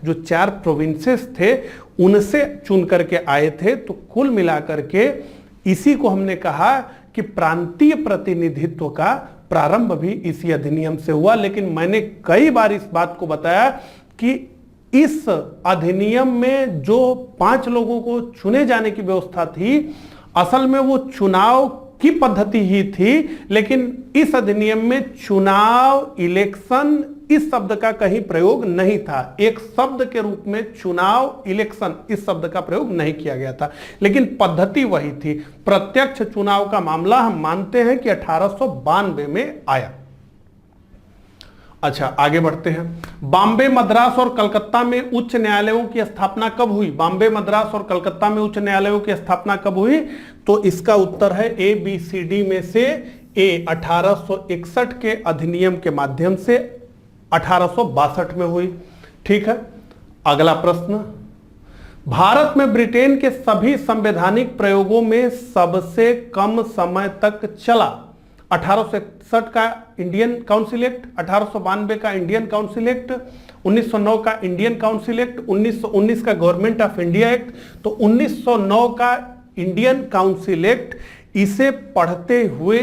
जो 4 प्रोविंसेस थे, उनसे चुन करके आए थे। तो कुल मिलाकर के इसी को हमने कहा कि प्रांतीय प्रतिनिधित्व का प्रारंभ भी इसी अधिनियम से हुआ। लेकिन मैंने कई बार इस बात को बताया कि इस अधिनियम में जो 5 लोगों को चुने जाने की व्यवस्था थी, असल में वो चुनाव की पद्धति ही थी। लेकिन इस अधिनियम में चुनाव, इलेक्शन, इस शब्द का कहीं प्रयोग नहीं था। एक शब्द के रूप में चुनाव, इलेक्शन, इस शब्द का प्रयोग नहीं किया गया था, लेकिन पद्धति वही थी। प्रत्यक्ष चुनाव का मामला हम मानते हैं कि 1892 में आया। अच्छा, आगे बढ़ते हैं। बॉम्बे, मद्रास और कलकत्ता में उच्च न्यायालयों की स्थापना कब हुई? बॉम्बे, मद्रास और कलकत्ता में उच्च न्यायालयों की स्थापना कब हुई? तो इसका उत्तर है ए, बी, सी, डी में से ए। 1861 के अधिनियम के माध्यम से 1862 में हुई। ठीक है, अगला प्रश्न। भारत में ब्रिटेन के सभी संवैधानिक प्रयोगों में सबसे कम समय तक चला? 1861 का इंडियन काउंसिल एक्ट, 1892 का इंडियन काउंसिल एक्ट, 1909 का इंडियन काउंसिल एक्ट, 1919 का गवर्नमेंट ऑफ इंडिया एक्ट। तो 1909 का इंडियन काउंसिल एक्ट, इसे पढ़ते हुए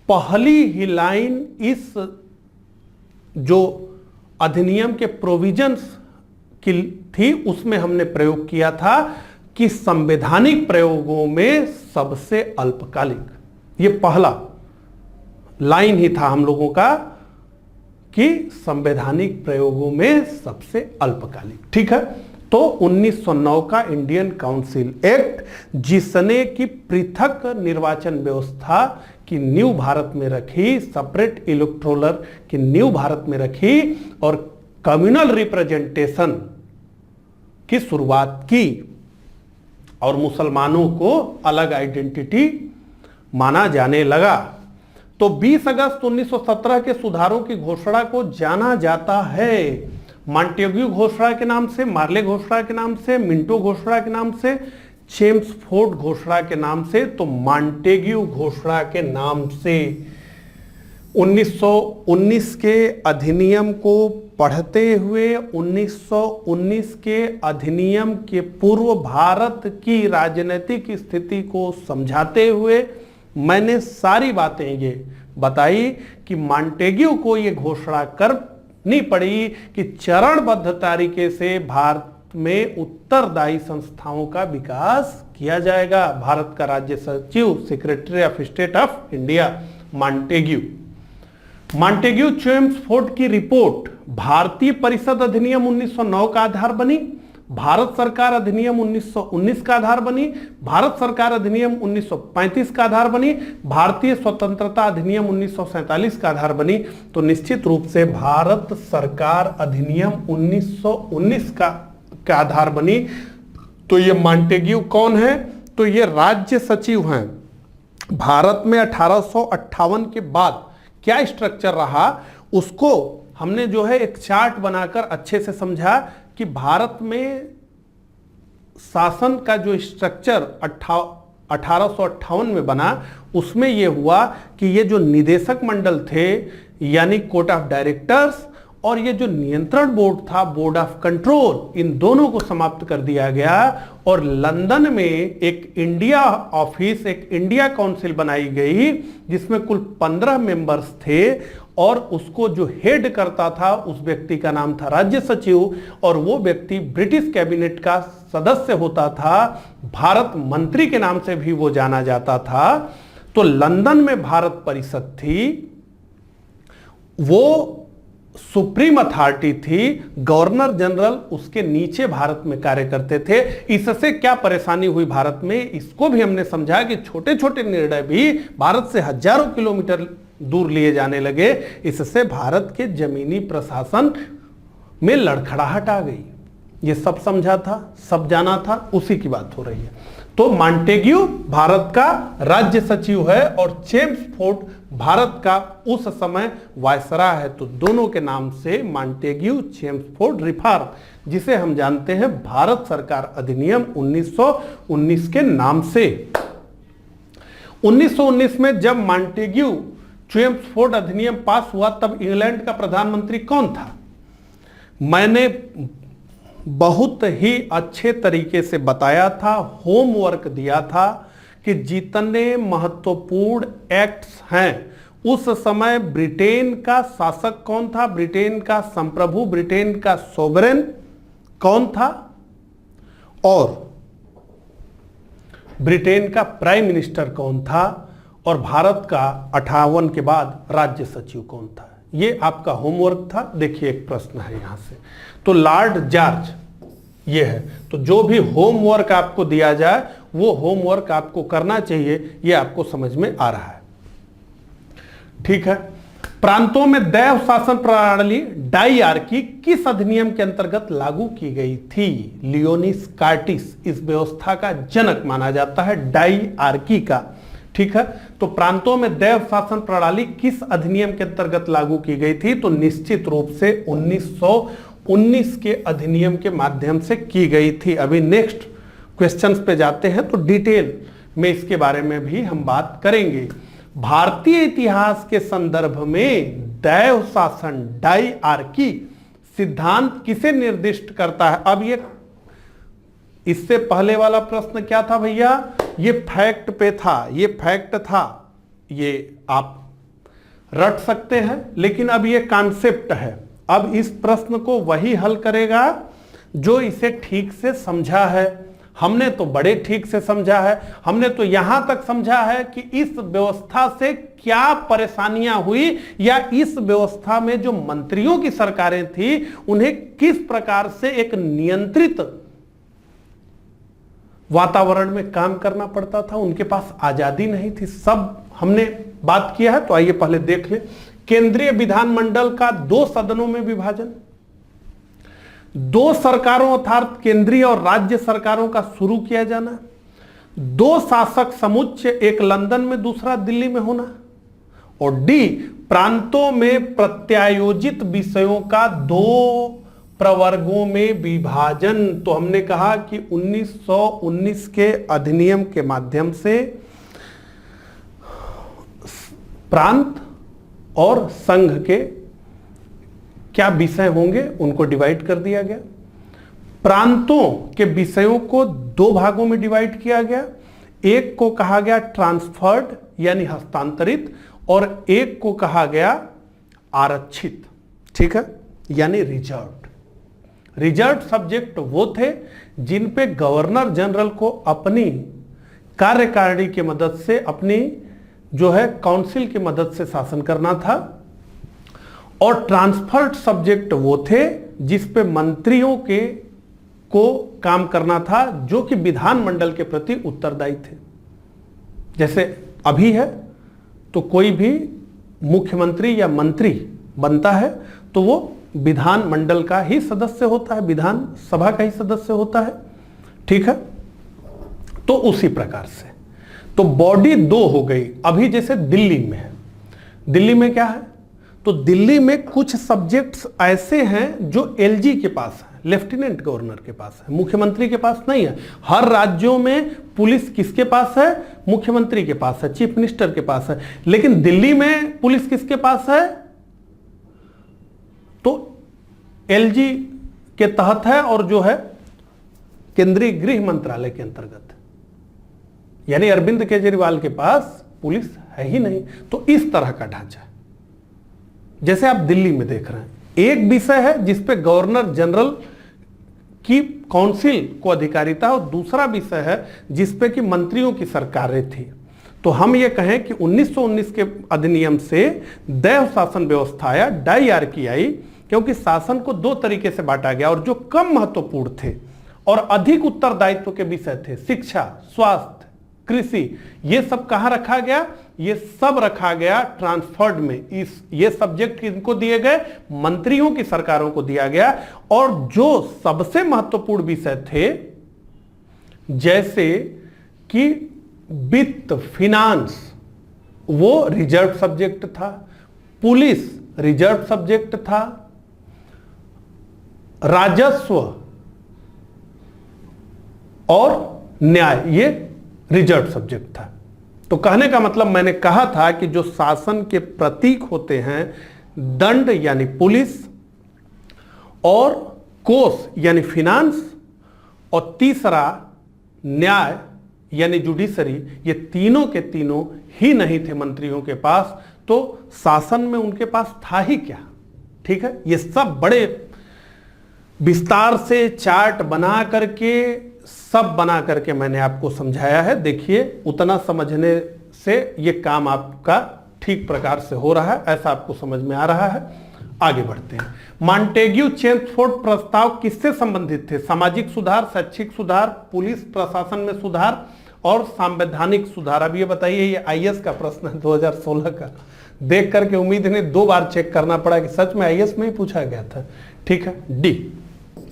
पहली ही लाइन इस जो अधिनियम के प्रोविजंस की थी, उसमें हमने प्रयोग किया था कि संवैधानिक प्रयोगों में सबसे अल्पकालिक। ये पहला लाइन ही था हम लोगों का कि संवैधानिक प्रयोगों में सबसे अल्पकालिक। ठीक है, तो 1909 का इंडियन काउंसिल एक्ट, जिसने की पृथक निर्वाचन व्यवस्था की नींव भारत में रखी, सेपरेट इलेक्टोरल की नींव भारत में रखी और कम्युनल रिप्रेजेंटेशन की शुरुआत की, और मुसलमानों को अलग आइडेंटिटी माना जाने लगा। तो 20 अगस्त 1917 के सुधारों की घोषणा को जाना जाता है मॉन्टेग्यू घोषणा के नाम से, मार्ले घोषणा के नाम से, मिंटो घोषणा के नाम से, चेम्सफोर्ड घोषणा के नाम से तो मॉन्टेग्यू घोषणा के नाम से। 1919 के अधिनियम को पढ़ते हुए 1919 के अधिनियम के पूर्व भारत की राजनीतिक स्थिति को समझाते हुए मैंने सारी बातें ये बताई कि मॉन्टेग्यू को ये घोषणा करनी पड़ी कि चरणबद्ध तरीके से भारत में उत्तरदायी संस्थाओं का विकास किया जाएगा। भारत का राज्य सचिव, secretary of state of India Montagu Chelmsford की रिपोर्ट भारतीय परिषद अधिनियम 1909 का आधार बनी, भारत सरकार अधिनियम 1919 का आधार बनी, भारत सरकार अधिनियम 1935 का आधार बनी, भारतीय स्वतंत्रता अधिनियम 1947 का आधार बनी। तो निश्चित रूप से भारत सरकार अधिनियम 1919 का आधार बनी। तो ये मॉन्टेग्यू कौन है? तो ये राज्य सचिव हैं। भारत में 1858 के बाद क्या स्ट्रक्चर रहा उसको हमने जो है एक चार्ट बनाकर अच्छे से समझा कि भारत में शासन का जो स्ट्रक्चर 1858 में बना, उसमें यह हुआ कि ये जो निदेशक मंडल थे यानी कोर्ट ऑफ डायरेक्टर्स और ये जो नियंत्रण बोर्ड था, बोर्ड ऑफ कंट्रोल, इन दोनों को समाप्त कर दिया गया और लंदन में एक इंडिया ऑफिस, एक इंडिया काउंसिल बनाई गई जिसमें कुल 15 मेंबर्स थे और उसको जो हेड करता था उस व्यक्ति का नाम था राज्य सचिव और वो व्यक्ति ब्रिटिश कैबिनेट का सदस्य होता था। भारत मंत्री के नाम से भी वो जाना जाता था। तो लंदन में भारत परिषद थी, वो सुप्रीम अथॉरिटी थी, गवर्नर जनरल उसके नीचे भारत में कार्य करते थे। इससे क्या परेशानी हुई भारत में, इसको भी हमने समझा कि छोटे छोटे निर्णय भी भारत से हजारों किलोमीटर दूर लिए जाने लगे। इससे भारत के जमीनी प्रशासन में लड़खड़ाहट आ गई। ये सब समझा था, सब जाना था, उसी की बात हो रही है। तो मॉन्टेग्यू भारत का राज्य सचिव है और चेम्सफोर्ड भारत का उस समय वायसराय है। तो दोनों के नाम से मॉन्टेग्यू चेम्सफोर्ड रिफॉर्म, जिसे हम जानते हैं भारत सरकार अधिनियम 1919 के नाम से। 1919 में जब मॉन्टेग्यू चेम्सफोर्ड अधिनियम पास हुआ तब इंग्लैंड का प्रधानमंत्री कौन था? मैंने बहुत ही अच्छे तरीके से बताया था, होमवर्क दिया था कि जितने महत्वपूर्ण एक्ट्स हैं उस समय ब्रिटेन का शासक कौन था, ब्रिटेन का संप्रभु, ब्रिटेन का सोवरेन कौन था और ब्रिटेन का प्राइम मिनिस्टर कौन था और भारत का 58 के बाद राज्य सचिव कौन था। ये आपका होमवर्क था। देखिए एक प्रश्न है यहां से, तो लॉर्ड जॉर्ज ये है। तो जो भी होमवर्क आपको दिया जाए वो होमवर्क आपको करना चाहिए, ये आपको समझ में आ रहा है, ठीक है। प्रांतों में दैव शासन प्रणाली डायआर्की किस अधिनियम के अंतर्गत लागू की गई थी? लियोनिस कार्टिस इस व्यवस्था का जनक माना जाता है, डायआर्की का, ठीक है। तो प्रांतों में दैव शासन प्रणाली किस अधिनियम के अंतर्गत लागू की गई थी? तो निश्चित रूप से 1919 के अधिनियम के माध्यम से की गई थी। अभी नेक्स्ट क्वेश्चंस पे जाते हैं तो डिटेल में इसके बारे में भी हम बात करेंगे। भारतीय इतिहास के संदर्भ में दैव शासन डायआर्की सिद्धांत किसे निर्दिष्ट करता है? अब ये इससे पहले वाला प्रश्न क्या था भैया? ये फैक्ट पे था, ये फैक्ट था, ये आप रट सकते हैं, लेकिन अब ये कॉन्सेप्ट है। अब इस प्रश्न को वही हल करेगा जो इसे ठीक से समझा है। हमने तो बड़े ठीक से समझा है, हमने तो यहां तक समझा है कि इस व्यवस्था से क्या परेशानियां हुई या इस व्यवस्था में जो मंत्रियों की सरकारें थी उन्हें किस प्रकार से एक नियंत्रित वातावरण में काम करना पड़ता था, उनके पास आजादी नहीं थी, सब हमने बात किया है। तो आइए पहले देख लें। केंद्रीय विधानमंडल का 2 सदनों में विभाजन, 2 सरकारों अर्थात केंद्रीय और राज्य सरकारों का शुरू किया जाना, 2 शासक समुच्चय, एक लंदन में दूसरा दिल्ली में होना, और डी प्रांतों में प्रत्यायोजित विषयों का 2 प्रवर्गों में विभाजन। तो हमने कहा कि 1919 के अधिनियम के माध्यम से प्रांत और संघ के क्या विषय होंगे उनको डिवाइड कर दिया गया। प्रांतों के विषयों को दो भागों में डिवाइड किया गया। एक को कहा गया ट्रांसफर्ड यानी हस्तांतरित, और एक को कहा गया आरक्षित, ठीक है, यानी रिजर्व्ड। रिजर्व्ड सब्जेक्ट वो थे जिन पे गवर्नर जनरल को अपनी कार्यकारिणी की मदद से, अपनी जो है काउंसिल की मदद से शासन करना था। और ट्रांसफर्ड सब्जेक्ट वो थे जिस पे मंत्रियों के को काम करना था, जो कि विधानमंडल के प्रति उत्तरदायी थे। जैसे अभी है तो कोई भी मुख्यमंत्री या मंत्री बनता है तो वो विधानमंडल का ही सदस्य होता है, विधानसभा का ही सदस्य होता है, ठीक है। तो उसी प्रकार से तो बॉडी दो हो गई। अभी जैसे दिल्ली में है, दिल्ली में क्या है, तो दिल्ली में कुछ सब्जेक्ट्स ऐसे हैं जो एलजी के पास है, लेफ्टिनेंट गवर्नर के पास है, मुख्यमंत्री के पास नहीं है। हर राज्यों में पुलिस किसके पास है, मुख्यमंत्री के पास है, चीफ मिनिस्टर के पास है। लेकिन दिल्ली में पुलिस किसके पास है, तो एलजी के तहत है, और जो है केंद्रीय गृह मंत्रालय के अंतर्गत है। यानी अरविंद केजरीवाल के पास पुलिस है ही नहीं। तो इस तरह का ढांचा है। जैसे आप दिल्ली में देख रहे हैं, एक विषय है जिसपे गवर्नर जनरल की काउंसिल को अधिकारिता, और दूसरा विषय है जिसपे कि मंत्रियों की सरकारें थी। तो हम ये कहें कि 1919 के अधिनियम से दैव शासन व्यवस्था आया, डायआर्की आई, क्योंकि शासन को दो तरीके से बांटा गया, और जो कम महत्वपूर्ण थे और अधिक उत्तरदायित्व के विषय थे, शिक्षा, स्वास्थ्य, कृषि, ये सब कहां रखा गया, ये सब रखा गया ट्रांसफर्ड में। ये सब्जेक्ट किनको दिए गए, मंत्रियों की सरकारों को दिया गया। और जो सबसे महत्वपूर्ण विषय थे, जैसे कि वित्त, फिनांस, वो रिजर्व सब्जेक्ट था, पुलिस रिजर्व सब्जेक्ट था, राजस्व और न्याय ये रिजर्व सब्जेक्ट था। तो कहने का मतलब मैंने कहा था कि जो शासन के प्रतीक होते हैं, दंड यानी पुलिस, और कोष यानी फिनांस, और तीसरा न्याय यानी जुडिशरी, ये तीनों के तीनों ही नहीं थे मंत्रियों के पास। तो शासन में उनके पास था ही क्या, ठीक है। ये सब बड़े विस्तार से चार्ट बना करके, सब बना करके मैंने आपको समझाया है। देखिए, उतना समझने से ये काम आपका ठीक प्रकार से हो रहा है, ऐसा आपको समझ में आ रहा है। आगे बढ़ते हैं। मॉन्टेग्यू चेम्सफोर्ड प्रस्ताव किससे संबंधित थे, सामाजिक सुधार, शैक्षिक सुधार, पुलिस प्रशासन में सुधार और संवैधानिक सुधार। अब ये बताइए, ये आईएएस का प्रश्न है 2016 का। देख करके उम्मीद नहीं, 2 बार चेक करना पड़ा कि सच में आईएएस में ही पूछा गया था, ठीक है। डी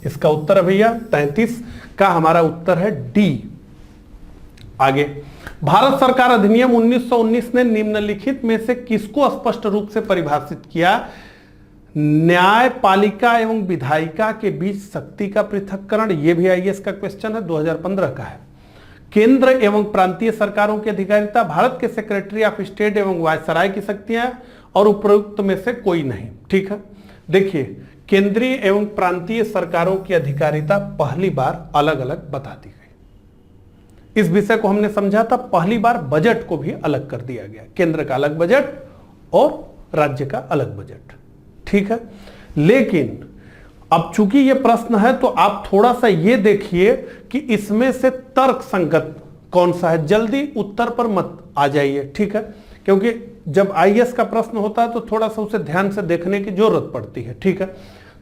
इसका उत्तर है भैया, 33 का हमारा उत्तर है डी। आगे, भारत सरकार अधिनियम 1919 ने निम्नलिखित में से किसको स्पष्ट रूप से परिभाषित किया, न्यायपालिका एवं विधायिका के बीच शक्ति का पृथक्करण। यह भी आईएएस का क्वेश्चन है, 2015 का है। केंद्र एवं प्रांतीय सरकारों की अधिकारिता, भारत के सेक्रेटरी ऑफ स्टेट एवं वायसराय की शक्तियां, और उपरोक्त में से कोई नहीं, ठीक है। देखिए, केंद्रीय एवं प्रांतीय सरकारों की अधिकारिता पहली बार अलग अलग बता दी गई। इस विषय को हमने समझा था, पहली बार बजट को भी अलग कर दिया गया, केंद्र का अलग बजट और राज्य का अलग बजट, ठीक है। लेकिन अब चूंकि ये प्रश्न है तो आप थोड़ा सा ये देखिए कि इसमें से तर्क संगत कौन सा है, जल्दी उत्तर पर मत आ जाइए, ठीक है, क्योंकि जब आईएएस का प्रश्न होता है तो थोड़ा सा उसे ध्यान से देखने की जरूरत पड़ती है, ठीक है।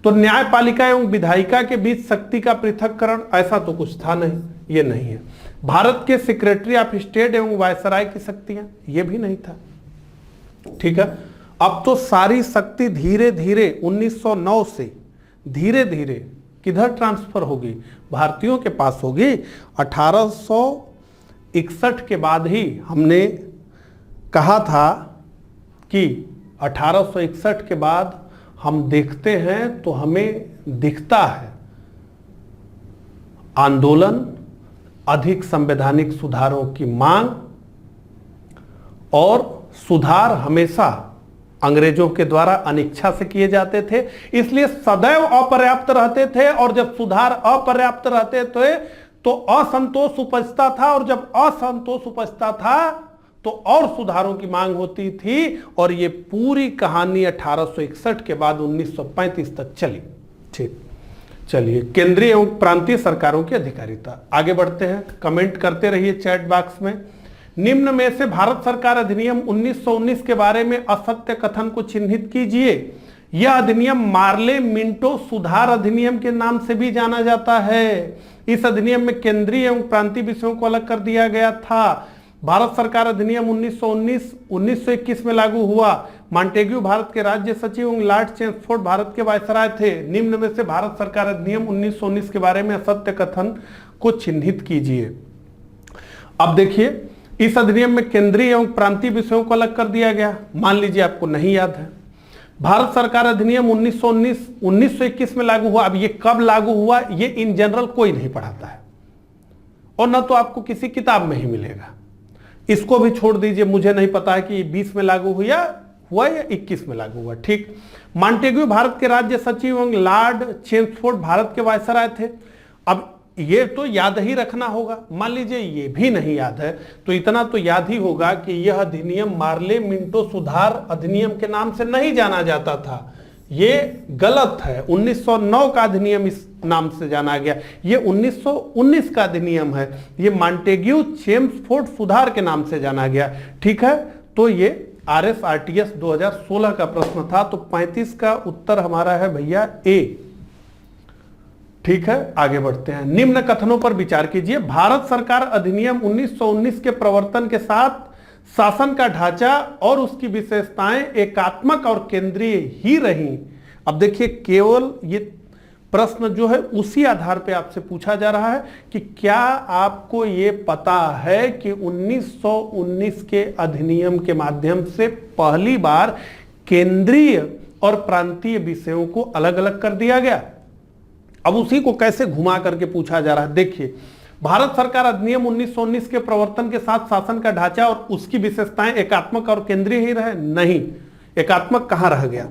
तो न्यायपालिका एवं विधायिका के बीच शक्ति का पृथक्करण, ऐसा तो कुछ था नहीं, ये नहीं है। भारत के सेक्रेटरी ऑफ स्टेट एवं वायसराय की शक्तियां, ये भी नहीं था, ठीक है। अब तो सारी शक्ति धीरे धीरे 1909 से धीरे धीरे किधर ट्रांसफर होगी, भारतीयों के पास होगी। 1861 के बाद ही हमने कहा था कि 1861 के बाद हम देखते हैं तो हमें दिखता है। आंदोलन, अधिक संवैधानिक सुधारों की मांग और सुधार हमेशा अंग्रेजों के द्वारा अनिच्छा से किए जाते थे, इसलिए सदैव अपर्याप्त रहते थे। और जब सुधार अपर्याप्त रहते थे तो असंतोष उपजता था, और जब असंतोष उपजता था तो और सुधारों की मांग होती थी। और ये पूरी कहानी 1861 के बाद 1935 तक चली। ठीक, चलिए, केंद्रीय एवं प्रांतीय सरकारों की अधिकारिता। आगे बढ़ते हैं, कमेंट करते रहिए चैट बॉक्स में। निम्न में से भारत सरकार अधिनियम 1919 के बारे में असत्य कथन को चिन्हित कीजिए। यह अधिनियम मार्ले मिंटो सुधार अधिनियम के नाम से भी जाना जाता है। इस अधिनियम में केंद्रीय एवं प्रांतीय विषयों को अलग कर दिया गया था। भारत सरकार अधिनियम 1921 में लागू हुआ। मॉन्टेग्यू भारत के राज्य सचिव एवं लॉर्ड चेम्सफोर्ड भारत के वायसराय थे। निम्न में से भारत सरकार अधिनियम 1919 के बारे में असत्य कथन को चिन्हित कीजिए। अब देखिए, इस अधिनियम में केंद्रीय एवं प्रांतीय विषयों को अलग कर दिया गया। मान लीजिए आपको नहीं याद है। भारत सरकार अधिनियम 1921 में लागू हुआ। अब ये कब लागू हुआ ये इन जनरल कोई नहीं पढ़ाता है, और न तो आपको किसी किताब में ही मिलेगा। इसको भी छोड़ दीजिए, मुझे नहीं पता है कि 20 में लागू हुआ या 21 में लागू हुआ। ठीक, मॉन्टेग्यू भारत के राज्य सचिव एवं लॉर्ड चेम्सफोर्ड भारत के वायसराय थे। अब ये तो याद ही रखना होगा। मान लीजिए ये भी नहीं याद है तो इतना तो याद ही होगा कि यह अधिनियम मार्ले मिंटो सुधार अधिनियम के नाम से नहीं जाना जाता था। ये गलत है। 1909 का अधिनियम इस नाम से जाना गया। ये 1919 का अधिनियम है। ये मॉन्टेग्यू चेम्सफोर्ड सुधार के नाम से जाना गया। ठीक है, तो ये RSRTS 2016 का प्रश्न था। तो 35 का उत्तर हमारा है भैया ए। ठीक है, आगे बढ़ते हैं। निम्न कथनों पर विचार कीजिए। भारत सरकार अधिनियम 1919 के प्रवर्तन के साथ शासन का ढांचा और उसकी विशेषताएं एकात्मक और केंद्रीय ही रहीं। अब देखिए, केवल ये प्रश्न जो है उसी आधार पे आपसे पूछा जा रहा है कि क्या आपको ये पता है कि 1919 के अधिनियम के माध्यम से पहली बार केंद्रीय और प्रांतीय विषयों को अलग अलग कर दिया गया। अब उसी को कैसे घुमा करके पूछा जा रहा है। देखिए, भारत सरकार अधिनियम 1919 के प्रवर्तन के साथ शासन का ढांचा और उसकी विशेषताएं एकात्मक और केंद्रीय ही रहे। नहीं, एकात्मक कहां रह गया,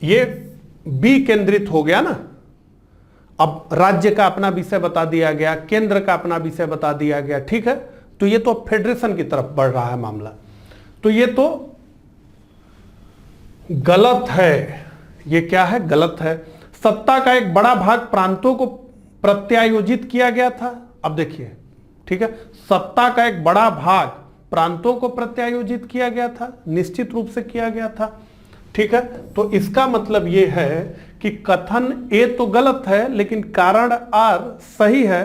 ये बी केंद्रित हो गया ना। अब राज्य का अपना विषय बता दिया गया, केंद्र का अपना विषय बता दिया गया। ठीक है, तो ये तो फेडरेशन की तरफ बढ़ रहा है मामला। तो ये तो गलत है। ये क्या है, गलत है। सत्ता का एक बड़ा भाग प्रांतों को प्रत्यायोजित किया गया था। अब देखिए, ठीक है, सत्ता का एक बड़ा भाग प्रांतों को प्रत्यायोजित किया गया था, निश्चित रूप से किया गया था। ठीक है, तो इसका मतलब यह है कि कथन ए तो गलत है लेकिन कारण आर सही है।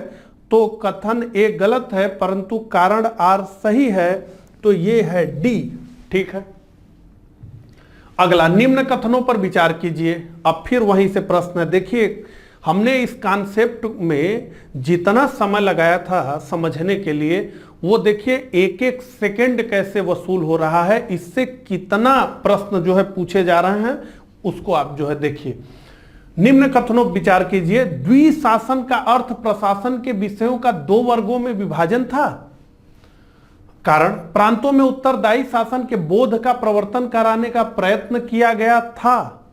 तो कथन ए गलत है परंतु कारण आर सही है, तो ये है डी। ठीक है, अगला, निम्न कथनों पर विचार कीजिए। अब फिर वहीं से प्रश्न है। देखिए, हमने इस कॉन्सेप्ट में जितना समय लगाया था समझने के लिए, वो देखिए एक एक सेकंड कैसे वसूल हो रहा है। इससे कितना प्रश्न जो है पूछे जा रहे हैं उसको आप जो है देखिए। निम्न कथनों पर विचार कीजिए। द्विशासन का अर्थ प्रशासन के विषयों का दो वर्गों में विभाजन था। कारण, प्रांतों में उत्तरदायी शासन के बोध का प्रवर्तन कराने का प्रयत्न किया गया था।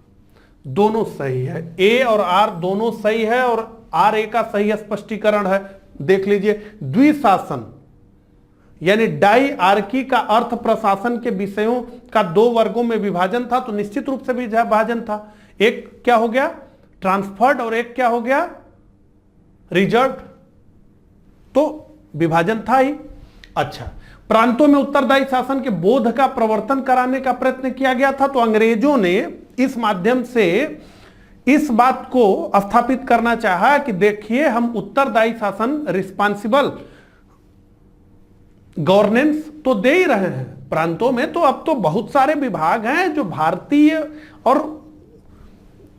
दोनों सही है, ए और आर दोनों सही है, और आर ए का सही स्पष्टीकरण है। देख लीजिए, द्विशासन यानी डायआर्की का अर्थ प्रशासन के विषयों का दो वर्गों में विभाजन था। तो निश्चित रूप से विभाजन था। एक क्या हो गया, ट्रांसफर्ड, और एक क्या हो गया, रिजर्व। तो विभाजन था ही। अच्छा, प्रांतों में उत्तरदायी शासन के बोध का प्रवर्तन कराने का प्रयत्न किया गया था। तो अंग्रेजों ने इस माध्यम से इस बात को स्थापित करना चाहा कि देखिए, हम उत्तरदायी शासन, रिस्पांसिबल गवर्नेंस तो दे ही रहे हैं प्रांतों में। तो अब तो बहुत सारे विभाग हैं जो भारतीय और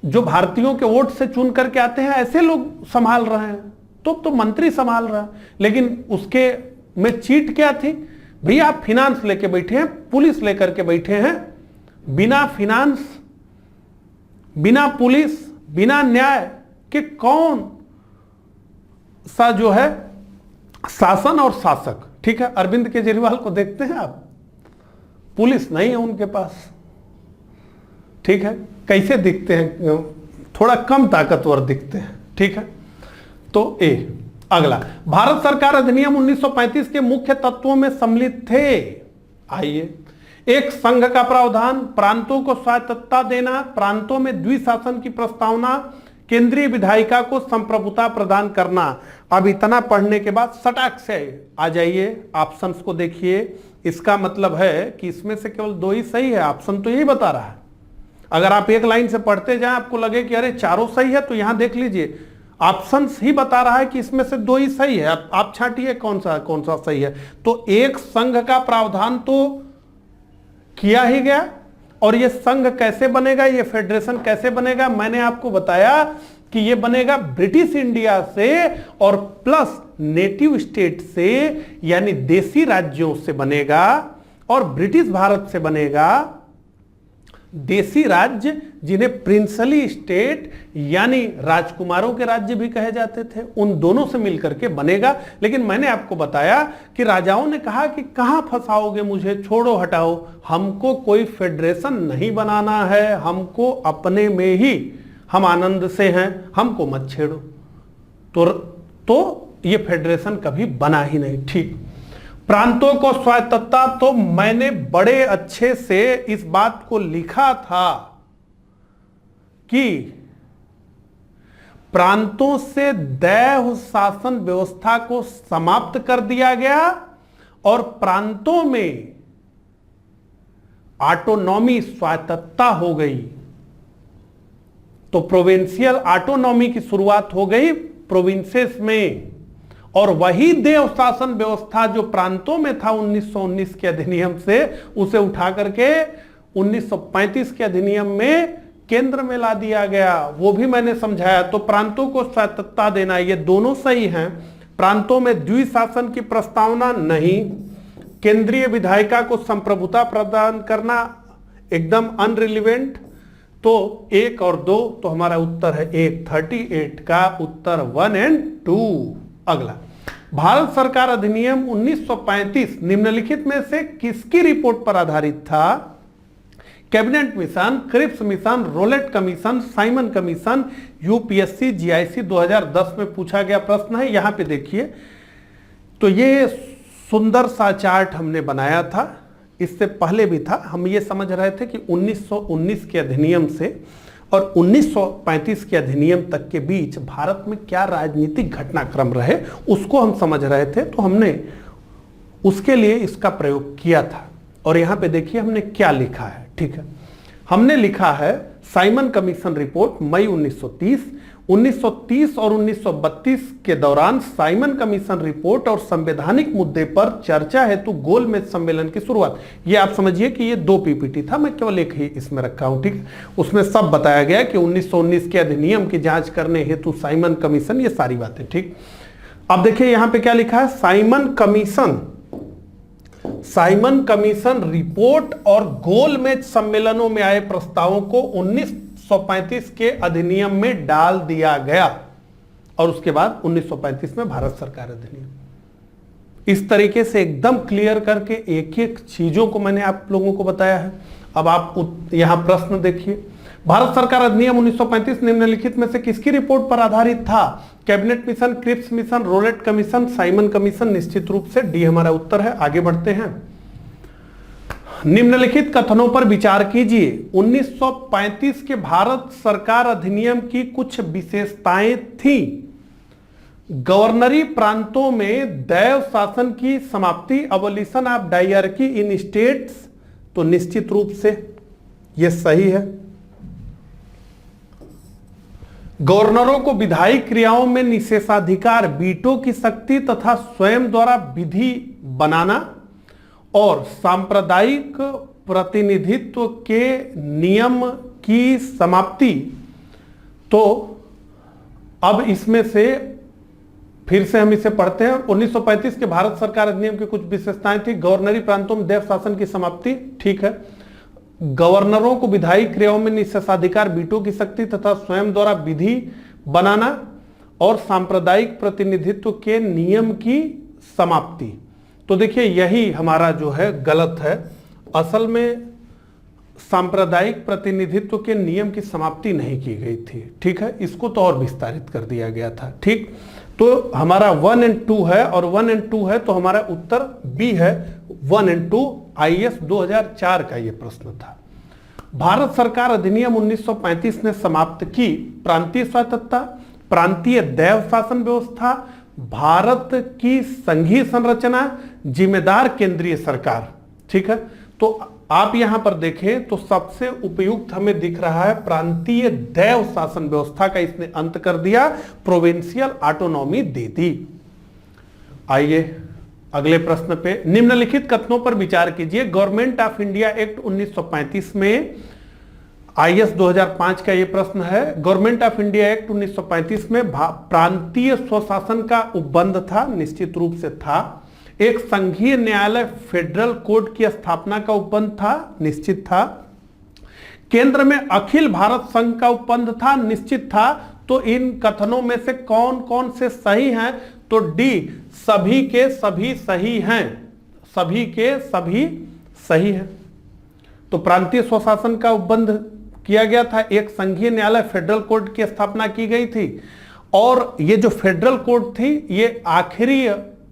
जो भारतीयों के वोट से चुन करके आते हैं, ऐसे लोग संभाल रहे हैं। तो मंत्री संभाल रहा है। लेकिन उसके में चीट क्या थी भैया, आप फिनांस लेके बैठे हैं, पुलिस लेकर के बैठे हैं। बिना फिनांस, बिना पुलिस, बिना न्याय के कौन सा जो है शासन और शासक, ठीक है। अरविंद केजरीवाल को देखते हैं आप, पुलिस नहीं है उनके पास, ठीक है। कैसे दिखते हैं, थोड़ा कम ताकतवर दिखते हैं, ठीक है। तो ए अगला, भारत सरकार अधिनियम 1935 के मुख्य तत्वों में सम्मिलित थे। आइए, एक संघ का प्रावधान, प्रांतों को स्वायत्तता देना, प्रांतों में द्विशासन की प्रस्तावना, केंद्रीय विधायिका को संप्रभुता प्रदान करना। अब इतना पढ़ने के बाद सटाक से आ जाइए, ऑप्शंस को देखिए। इसका मतलब है कि इसमें से केवल दो ही सही है, ऑप्शन तो यही बता रहा है। अगर आप एक लाइन से पढ़ते जाएं, आपको लगे कि अरे चारों सही है, तो यहां देख लीजिए ऑप्शंस ही बता रहा है कि इसमें से दो ही सही है। आप छांटिए कौन सा सही है। तो एक संघ का प्रावधान तो किया ही गया, और ये संघ कैसे बनेगा, ये फेडरेशन कैसे बनेगा, मैंने आपको बताया कि ये बनेगा ब्रिटिश इंडिया से और प्लस नेटिव स्टेट से, यानी देसी राज्यों से बनेगा, और ब्रिटिश भारत से बनेगा देसी राज्य, जिन्हें प्रिंसली स्टेट यानी राजकुमारों के राज्य भी कहे जाते थे, उन दोनों से मिलकर के बनेगा। लेकिन मैंने आपको बताया कि राजाओं ने कहा कि कहां फंसाओगे मुझे, छोड़ो हटाओ, हमको कोई फेडरेशन नहीं बनाना है, हमको अपने में ही हम आनंद से हैं, हमको मत छेड़ो। तो ये फेडरेशन कभी बना ही नहीं, ठीक। प्रांतों को स्वायत्तता, तो मैंने बड़े अच्छे से इस बात को लिखा था कि प्रांतों से दैव शासन व्यवस्था को समाप्त कर दिया गया और प्रांतों में ऑटोनॉमी, स्वायत्तता हो गई। तो प्रोविंशियल ऑटोनॉमी की शुरुआत हो गई प्रोविंसेस में, और वही देव शासन व्यवस्था जो प्रांतों में था 1919 के अधिनियम से, उसे उठा करके 1935 के अधिनियम में केंद्र में ला दिया गया। वो भी मैंने समझाया। तो प्रांतों को स्वायत्तता देना, ये दोनों सही हैं। प्रांतों में द्विशासन की प्रस्तावना नहीं, केंद्रीय विधायिका को संप्रभुता प्रदान करना एकदम अनरिलेवेंट। तो 1 और 2, तो हमारा उत्तर है 1, 38 का उत्तर 1 और 2। अगला, भारत सरकार अधिनियम 1935 निम्नलिखित में से किसकी रिपोर्ट पर आधारित था? Cabinet mission, Cripps mission, Rowlatt commission, Simon commission, UPSC GIC 2010 में पूछा गया प्रश्न है। यहां पे देखिए, तो ये सुंदर सा चार्ट हमने बनाया था, इससे पहले भी था। हम ये समझ रहे थे कि 1919 के अधिनियम से और 1935 के अधिनियम तक के बीच भारत में क्या राजनीतिक घटनाक्रम रहे, उसको हम समझ रहे थे। तो हमने उसके लिए इसका प्रयोग किया था। और यहां पे देखिए हमने क्या लिखा है, ठीक है। हमने लिखा है साइमन कमीशन रिपोर्ट मई 1930 और 1932 के दौरान साइमन कमीशन रिपोर्ट और संवैधानिक मुद्दे पर चर्चा हेतु गोलमेज सम्मेलन की शुरुआत। ये आप समझिए कि ये 2 पीपीटी था, मैं केवल एक ही इसमें रखा हूं, ठीक। उसमें सब बताया गया कि 1919 के अधिनियम की जांच करने हेतु साइमन कमीशन, ये सारी बातें, ठीक। अब देखिए यहां पे क्या लिखा है, साइमन कमीशन रिपोर्ट और गोलमेज सम्मेलनों में आए प्रस्तावों को 1935 के अधिनियम में डाल दिया गया और उसके बाद 1935 में भारत सरकार अधिनियम। इस तरीके से एकदम क्लियर करके एक एक चीजों को मैंने आप लोगों को बताया है। अब आप यहां प्रश्न देखिए, भारत सरकार अधिनियम 1935 निम्नलिखित में से किसकी रिपोर्ट पर आधारित था? Cabinet mission, Cripps mission, Rowlatt commission, Simon commission. निश्चित रूप से डी हमारा उत्तर है। आगे बढ़ते हैं। निम्नलिखित कथनों पर विचार कीजिए। 1935 के भारत सरकार अधिनियम की कुछ विशेषताएं थी। गवर्नरी प्रांतों में दैव शासन की समाप्ति, abolition of dyarchy in states. तो निश्चित रूप से यह सही है। गवर्नरों को विधायी क्रियाओं में निषेधाधिकार, वीटो की शक्ति तथा स्वयं द्वारा विधि बनाना और सांप्रदायिक प्रतिनिधित्व के नियम की समाप्ति। तो अब इसमें से फिर से हम इसे पढ़ते हैं। 1935 के भारत सरकार अधिनियम की कुछ विशेषताएं थी। गवर्नरी प्रांतों में दैव शासन की समाप्ति, ठीक है। गवर्नरों को विधायी क्रियाओं में निषेधाधिकार, वीटो की शक्ति तथा स्वयं द्वारा विधि बनाना और सांप्रदायिक प्रतिनिधित्व के नियम की समाप्ति। तो देखिए यही हमारा जो है गलत है। असल में सांप्रदायिक प्रतिनिधित्व के नियम की समाप्ति नहीं की गई थी, ठीक है, इसको तो और विस्तारित कर दिया गया था। ठीक, तो हमारा 1 और 2 है, और 1 और 2 है तो हमारा उत्तर बी है 1 और 2। IAS 2004 का यह प्रश्न था। भारत सरकार अधिनियम 1935 ने समाप्त की प्रांतीय स्वायत्तता, प्रांतीय दैव शासन व्यवस्था, भारत की संघीय संरचना, जिम्मेदार केंद्रीय सरकार। ठीक है, तो आप यहां पर देखें तो सबसे उपयुक्त हमें दिख रहा है प्रांतीय दैव शासन व्यवस्था का, इसने अंत कर दिया, प्रोविंशियल ऑटोनॉमी दे दी। आइए अगले प्रश्न पे, निम्नलिखित कथनों पर विचार कीजिए। गवर्नमेंट ऑफ इंडिया एक्ट 1935 में, IAS 2005 का यह प्रश्न है, गवर्नमेंट ऑफ इंडिया एक्ट 1935 में प्रांतीय स्वशासन का उपबंध था, निश्चित रूप से था। एक संघीय न्यायालय फेडरल कोर्ट की स्थापना का उपबंध था, निश्चित था। केंद्र में अखिल भारत संघ का उपबंध था, निश्चित था। तो इन कथनों में से कौन कौन से सही हैं? तो डी, सभी के सभी सही हैं, सभी के सभी सही हैं। तो प्रांतीय स्वशासन का उपबंध किया गया था, एक संघीय न्यायालय फेडरल कोर्ट की स्थापना की गई थी, और ये जो फेडरल कोर्ट थी ये आखिरी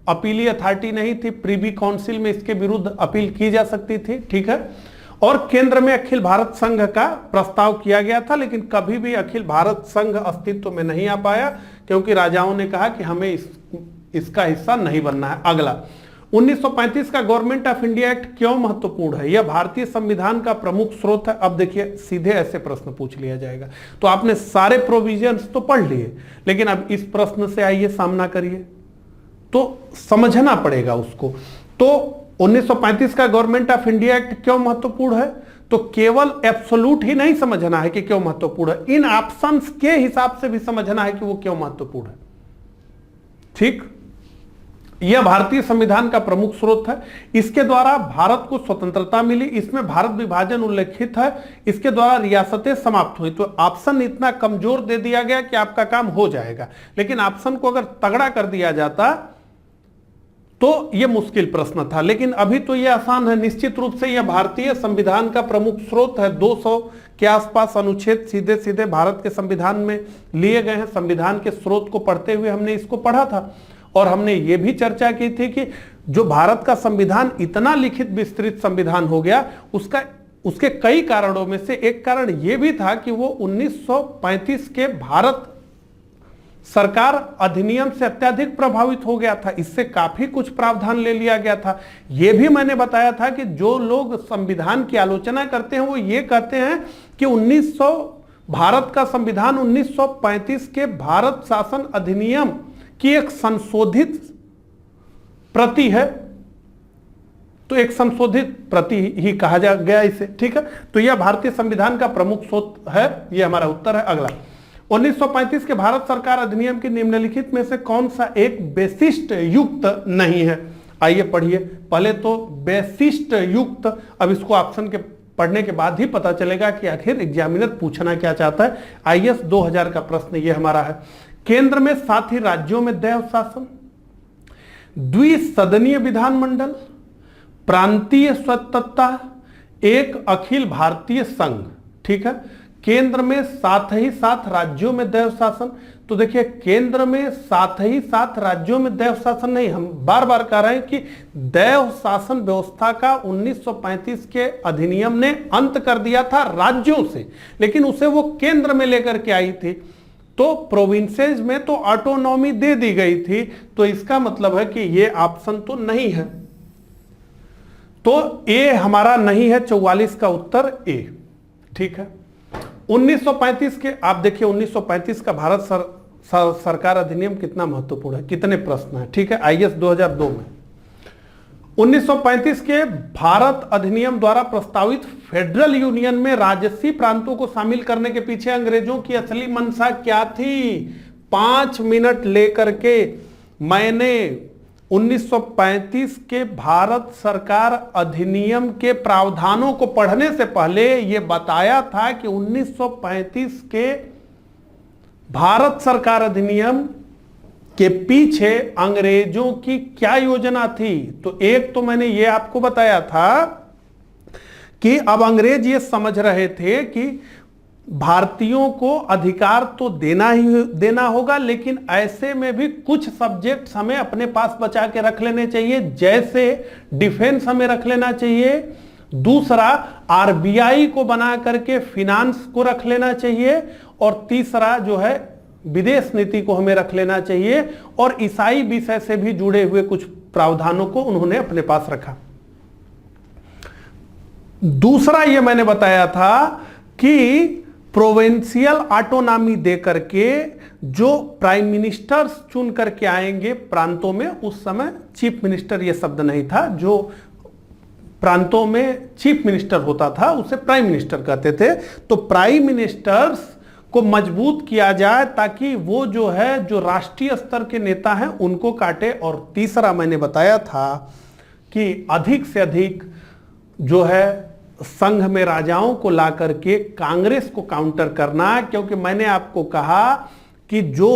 अपीली अथॉरिटी नहीं थी, प्रीवी काउंसिल में इसके विरुद्ध अपील की जा सकती थी। ठीक है, और केंद्र में अखिल भारत संघ का प्रस्ताव किया गया था, लेकिन कभी भी अखिल भारत संघ अस्तित्व में नहीं आ पाया, क्योंकि राजाओं ने कहा कि हमें इसका हिस्सा नहीं बनना है। अगला, 1935 का गवर्नमेंट ऑफ इंडिया एक्ट क्यों महत्वपूर्ण है? यह भारतीय संविधान का प्रमुख स्रोत है। अब देखिए सीधे ऐसे प्रश्न पूछ लिया जाएगा, तो आपने सारे प्रोविजंस तो पढ़ लिए, लेकिन अब इस प्रश्न से आइए सामना करिए, तो समझना पड़ेगा उसको। तो 1935 का गवर्नमेंट ऑफ इंडिया एक्ट क्यों महत्वपूर्ण है? तो केवल एब्सोल्यूट ही नहीं समझना है कि क्यों महत्वपूर्ण है, इन ऑप्शंस के हिसाब से भी समझना है कि वो क्यों महत्वपूर्ण है। ठीक, यह भारतीय संविधान का प्रमुख स्रोत है, इसके द्वारा भारत को स्वतंत्रता मिली, इसमें भारत विभाजन उल्लेखित है, इसके द्वारा रियासतें समाप्त हुई। तो ऑप्शन इतना कमजोर दे दिया गया कि आपका काम हो जाएगा, लेकिन ऑप्शन को अगर तगड़ा कर दिया जाता तो यह मुश्किल प्रश्न था, लेकिन अभी तो यह आसान है। निश्चित रूप से यह भारतीय संविधान का प्रमुख स्रोत है। 200 के आसपास अनुच्छेद सीधे सीधे भारत के संविधान में लिए गए हैं। संविधान के स्रोत को पढ़ते हुए हमने इसको पढ़ा था, और हमने ये भी चर्चा की थी कि जो भारत का संविधान इतना लिखित विस्तृत संविधान हो गया, उसके कई कारणों में से एक कारण यह भी था कि वो 1935 के भारत सरकार अधिनियम से अत्यधिक प्रभावित हो गया था। इससे काफी कुछ प्रावधान ले लिया गया था। यह भी मैंने बताया था कि जो लोग संविधान की आलोचना करते हैं वो ये कहते हैं कि भारत का संविधान 1935 के भारत शासन अधिनियम की एक संशोधित प्रति है, तो एक संशोधित प्रति ही कहा जा गया इसे। ठीक है, तो यह भारतीय संविधान का प्रमुख स्रोत है, यह हमारा उत्तर है। अगला, 1935 के भारत सरकार अधिनियम के निम्नलिखित में से कौन सा एक वैशिष्ट युक्त नहीं है? आइए पढ़िए, पहले तो वैशिष्ट युक्त, अब इसको ऑप्शन के पढ़ने के बाद ही पता चलेगा कि आखिर एग्जामिनर पूछना क्या चाहता है। IAS 2000 का प्रश्न ये हमारा है। केंद्र में साथ ही राज्यों में दैव शासन, द्विसदनीय विधानमंडल, प्रांतीय स्वायत्तता, एक अखिल भारतीय संघ। ठीक है, केंद्र में साथ ही साथ राज्यों में दैव शासन। तो देखिए केंद्र में साथ ही साथ राज्यों में दैव शासन नहीं, हम बार बार कह रहे हैं कि दैव शासन व्यवस्था का 1935 के अधिनियम ने अंत कर दिया था राज्यों से, लेकिन उसे वो केंद्र में लेकर के आई थी। तो प्रोविंसेस में तो ऑटोनॉमी दे दी गई थी, तो इसका मतलब है कि ये ऑप्शन तो नहीं है। तो ए हमारा नहीं है, 44 का उत्तर ए। ठीक है, 1935 के आप देखिए 1935 का भारत सरकार अधिनियम कितना महत्वपूर्ण है, कितने प्रश्न हैं। ठीक है, IAS 2002 में 1935 के भारत अधिनियम द्वारा प्रस्तावित फेडरल यूनियन में राजसी प्रांतों को शामिल करने के पीछे अंग्रेजों की असली मंशा क्या थी? 5 मिनट लेकर के मैंने 1935 के भारत सरकार अधिनियम के प्रावधानों को पढ़ने से पहले यह बताया था कि 1935 के भारत सरकार अधिनियम के पीछे अंग्रेजों की क्या योजना थी। तो एक तो मैंने ये आपको बताया था कि अब अंग्रेज ये समझ रहे थे कि भारतीयों को अधिकार तो देना ही देना होगा, लेकिन ऐसे में भी कुछ सब्जेक्ट्स हमें अपने पास बचा के रख लेने चाहिए, जैसे डिफेंस हमें रख लेना चाहिए, दूसरा आरबीआई को बना करके फिनांस को रख लेना चाहिए, और तीसरा जो है विदेश नीति को हमें रख लेना चाहिए, और ईसाई विषय से भी जुड़े हुए कुछ प्रावधानों को उन्होंने अपने पास रखा। दूसरा ये मैंने बताया था कि प्रोविंशियल ऑटोनॉमी दे करके जो प्राइम मिनिस्टर्स चुन करके आएंगे प्रांतों में, उस समय चीफ मिनिस्टर ये शब्द नहीं था, जो प्रांतों में चीफ मिनिस्टर होता था उसे प्राइम मिनिस्टर कहते थे। तो प्राइम मिनिस्टर्स को मजबूत किया जाए ताकि वो जो है जो राष्ट्रीय स्तर के नेता हैं उनको काटे। और तीसरा मैंने बताया था कि अधिक से अधिक जो है संघ में राजाओं को ला करके कांग्रेस को काउंटर करना, क्योंकि मैंने आपको कहा कि जो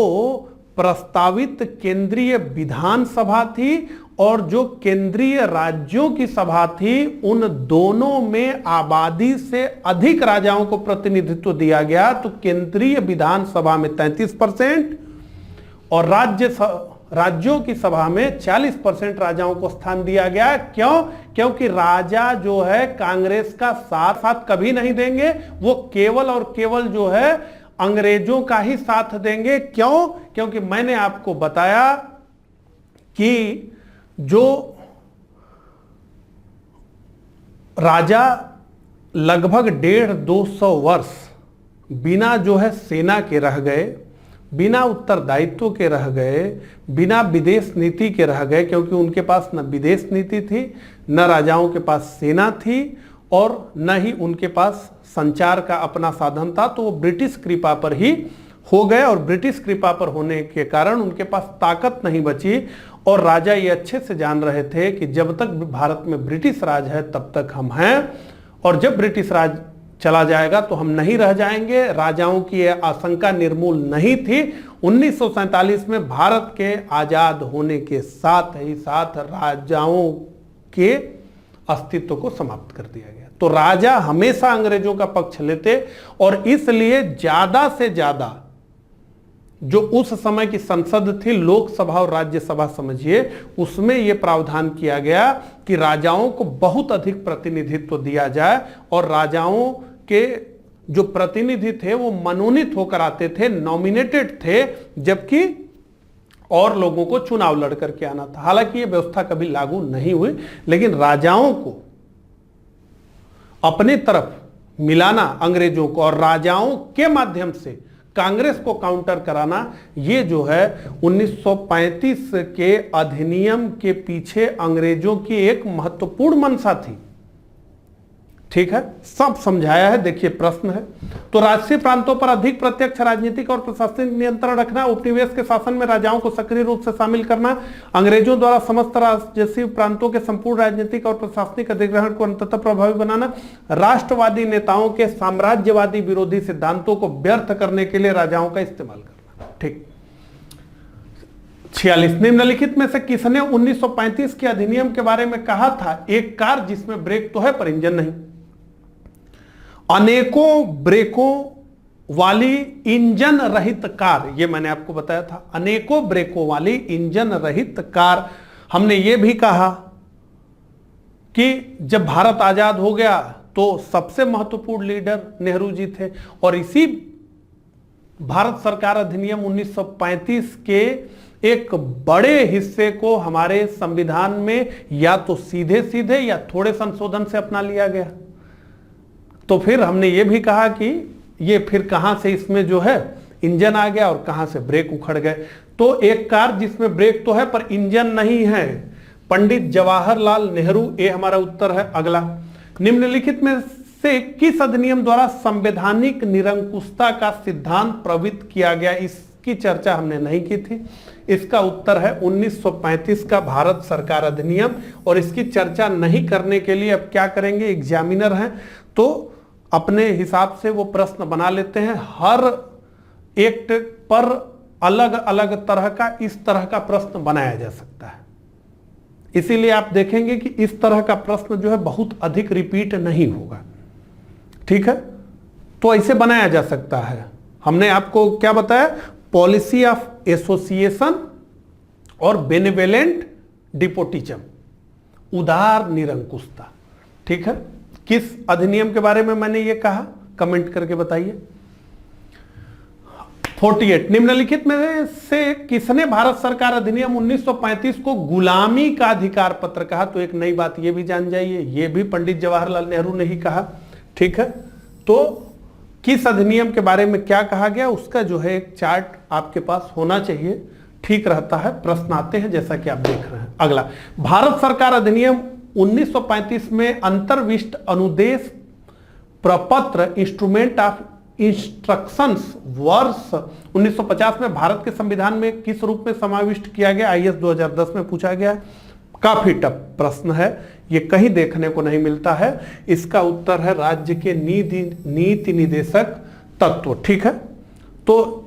प्रस्तावित केंद्रीय विधानसभा थी और जो केंद्रीय राज्यों की सभा थी, उन दोनों में आबादी से अधिक राजाओं को प्रतिनिधित्व दिया गया। तो केंद्रीय विधानसभा में 33% और राज्यों की सभा में 40% राजाओं को स्थान दिया गया। क्यों? क्योंकि राजा जो है कांग्रेस का साथ कभी नहीं देंगे, वो केवल और केवल जो है अंग्रेजों का ही साथ देंगे। क्यों? क्योंकि मैंने आपको बताया कि जो राजा लगभग 150-200 वर्ष बिना जो है सेना के रह गए, बिना उत्तरदायित्व के रह गए, बिना विदेश नीति के रह गए, क्योंकि उनके पास न विदेश नीति थी, न राजाओं के पास सेना थी, और न ही उनके पास संचार का अपना साधन था। तो वो ब्रिटिश कृपा पर ही हो गए, और ब्रिटिश कृपा पर होने के कारण उनके पास ताकत नहीं बची। और राजा ये अच्छे से जान रहे थे कि जब तक भारत में ब्रिटिश राज है तब तक हम हैं, और जब ब्रिटिश राज चला जाएगा तो हम नहीं रह जाएंगे। राजाओं की यह आशंका निर्मूल नहीं थी। 1947 में भारत के आजाद होने के साथ ही साथ राजाओं के अस्तित्व को समाप्त कर दिया गया। तो राजा हमेशा अंग्रेजों का पक्ष लेते, और इसलिए ज्यादा से ज्यादा जो उस समय की संसद थी, लोकसभा और राज्यसभा समझिए, उसमें यह प्रावधान किया गया कि राजाओं को बहुत अधिक प्रतिनिधित्व दिया जाए, और राजाओं के जो प्रतिनिधि थे वो मनोनीत होकर आते थे, नॉमिनेटेड थे, जबकि और लोगों को चुनाव लड़ करके आना था। हालांकि यह व्यवस्था कभी लागू नहीं हुई, लेकिन राजाओं को अपने तरफ मिलाना अंग्रेजों को, और राजाओं के माध्यम से कांग्रेस को काउंटर कराना, ये जो है 1935 के अधिनियम के पीछे अंग्रेजों की एक महत्वपूर्ण मंशा थी। ठीक है, सब समझाया है। देखिए प्रश्न है, तो राष्ट्रीय प्रांतों पर अधिक प्रत्यक्ष राजनीतिक और प्रशासनिक नियंत्रण रखना, उपनिवेश के शासन में राजाओं को सक्रिय रूप से शामिल करना, अंग्रेजों द्वारा समस्त राजसी प्रांतों के संपूर्ण राजनीतिक और प्रशासनिक अधिग्रहण को अंततः प्रभावी बनाना, राष्ट्रवादी नेताओं के साम्राज्यवादी विरोधी सिद्धांतों को व्यर्थ करने के लिए राजाओं का इस्तेमाल करना। ठीक। 46, निम्नलिखित में से किसने 1935 के अधिनियम के बारे में कहा था, एक कार जिसमें ब्रेक तो है पर इंजन नहीं। अनेकों ब्रेकों वाली इंजन रहित कार, यह मैंने आपको बताया था, अनेकों ब्रेकों वाली इंजन रहित कार। हमने यह भी कहा कि जब भारत आजाद हो गया तो सबसे महत्वपूर्ण लीडर नेहरू जी थे, और इसी भारत सरकार अधिनियम 1935 के एक बड़े हिस्से को हमारे संविधान में या तो सीधे सीधे या थोड़े संशोधन से अपना लिया गया। तो फिर हमने ये भी कहा कि ये फिर कहां से इसमें जो है इंजन आ गया और कहां से ब्रेक उखड़ गए। तो एक कार जिसमें ब्रेक तो है पर इंजन नहीं है, पंडित जवाहरलाल नेहरू, ये हमारा उत्तर है। अगला, निम्नलिखित में से किस अधिनियम द्वारा संवैधानिक निरंकुशता का सिद्धांत प्रवृत्त किया गया, इस इसकी चर्चा हमने नहीं की थी। इसका उत्तर है 1935 का भारत सरकार अधिनियम। और इसकी चर्चा नहीं करने के लिए अब क्या करेंगे, एग्जामिनर हैं तो अपने हिसाब से वो प्रश्न बना लेते हैं। हर एक्ट पर अलग अलग तरह का इस तरह का प्रश्न बनाया जा सकता है, इसीलिए आप देखेंगे कि इस तरह का प्रश्न जो है बहुत अधिक रिपीट नहीं होगा। ठीक है, तो ऐसे बनाया जा सकता है। हमने आपको क्या बताया, पॉलिसी ऑफ एसोसिएशन और बेनेवोलेंट डिपोटिज्म, उदार निरंकुशता। ठीक है, किस अधिनियम के बारे में मैंने ये कहा, कमेंट करके बताइए। 48 निम्नलिखित में से किसने भारत सरकार अधिनियम 1935 को गुलामी का अधिकार पत्र कहा? तो एक नई बात ये भी जान जाइए, ये भी पंडित जवाहरलाल नेहरू ने ही कहा। ठीक है, तो किस अधिनियम के बारे में क्या कहा गया उसका जो है एक चार्ट आपके पास होना चाहिए, ठीक रहता है। प्रश्न आते हैं जैसा कि आप देख रहे हैं। अगला, भारत सरकार अधिनियम 1935 में अंतर्विष्ट अनुदेश प्रपत्र इंस्ट्रूमेंट ऑफ इंस्ट्रक्शंस वर्ष 1950 में भारत के संविधान में किस रूप में समाविष्ट किया गया? आईएएस 2010 में पूछा गया है। काफी टफ प्रश्न है, ये कहीं देखने को नहीं मिलता है। इसका उत्तर है राज्य के नीति निदेशक तत्व। ठीक है, तो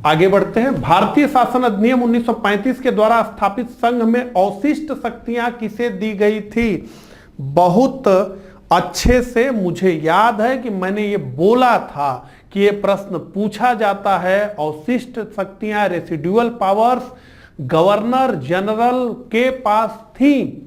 आगे बढ़ते हैं। भारतीय शासन अधिनियम 1935 के द्वारा स्थापित संघ में अवशिष्ट शक्तियां किसे दी गई थी? बहुत अच्छे से मुझे याद है कि मैंने ये बोला था कि ये प्रश्न पूछा जाता है। अवशिष्ट शक्तियां, रेसिडुअल पावर्स गवर्नर जनरल के पास थी।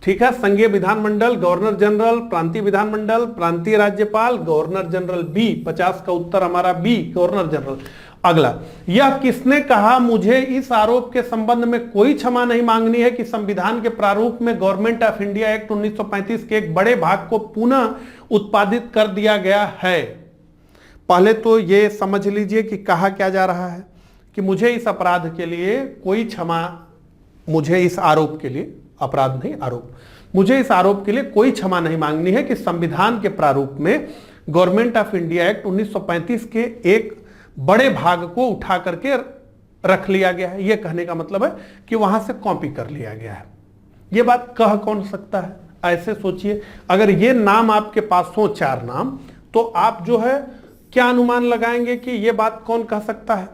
ठीक है, संघीय विधानमंडल गवर्नर जनरल, प्रांतीय विधानमंडल प्रांतीय राज्यपाल गवर्नर जनरल बी। 50 का उत्तर हमारा बी, गवर्नर जनरल। अगला, यह किसने कहा मुझे इस आरोप के संबंध में कोई क्षमा नहीं मांगनी है कि संविधान के प्रारूप में गवर्नमेंट ऑफ इंडिया एक्ट 1935 के एक बड़े भाग को पुनः उत्पादित कर दिया गया है? पहले तो यह समझ लीजिए कि कहा क्या जा रहा है कि मुझे इस अपराध के लिए कोई क्षमा, मुझे इस आरोप के लिए, अपराध नहीं आरोप, मुझे इस आरोप के लिए कोई क्षमा नहीं मांगनी है कि संविधान के प्रारूप में गवर्नमेंट ऑफ इंडिया एक्ट 1935 के एक बड़े भाग को उठा करके रख लिया गया है। यह कहने का मतलब है कि वहां से कॉपी कर लिया गया है। यह बात कह कौन सकता है? ऐसे सोचिए, अगर ये नाम आपके पास हो, 4 नाम, तो आप जो है क्या अनुमान लगाएंगे कि यह बात कौन कह सकता है?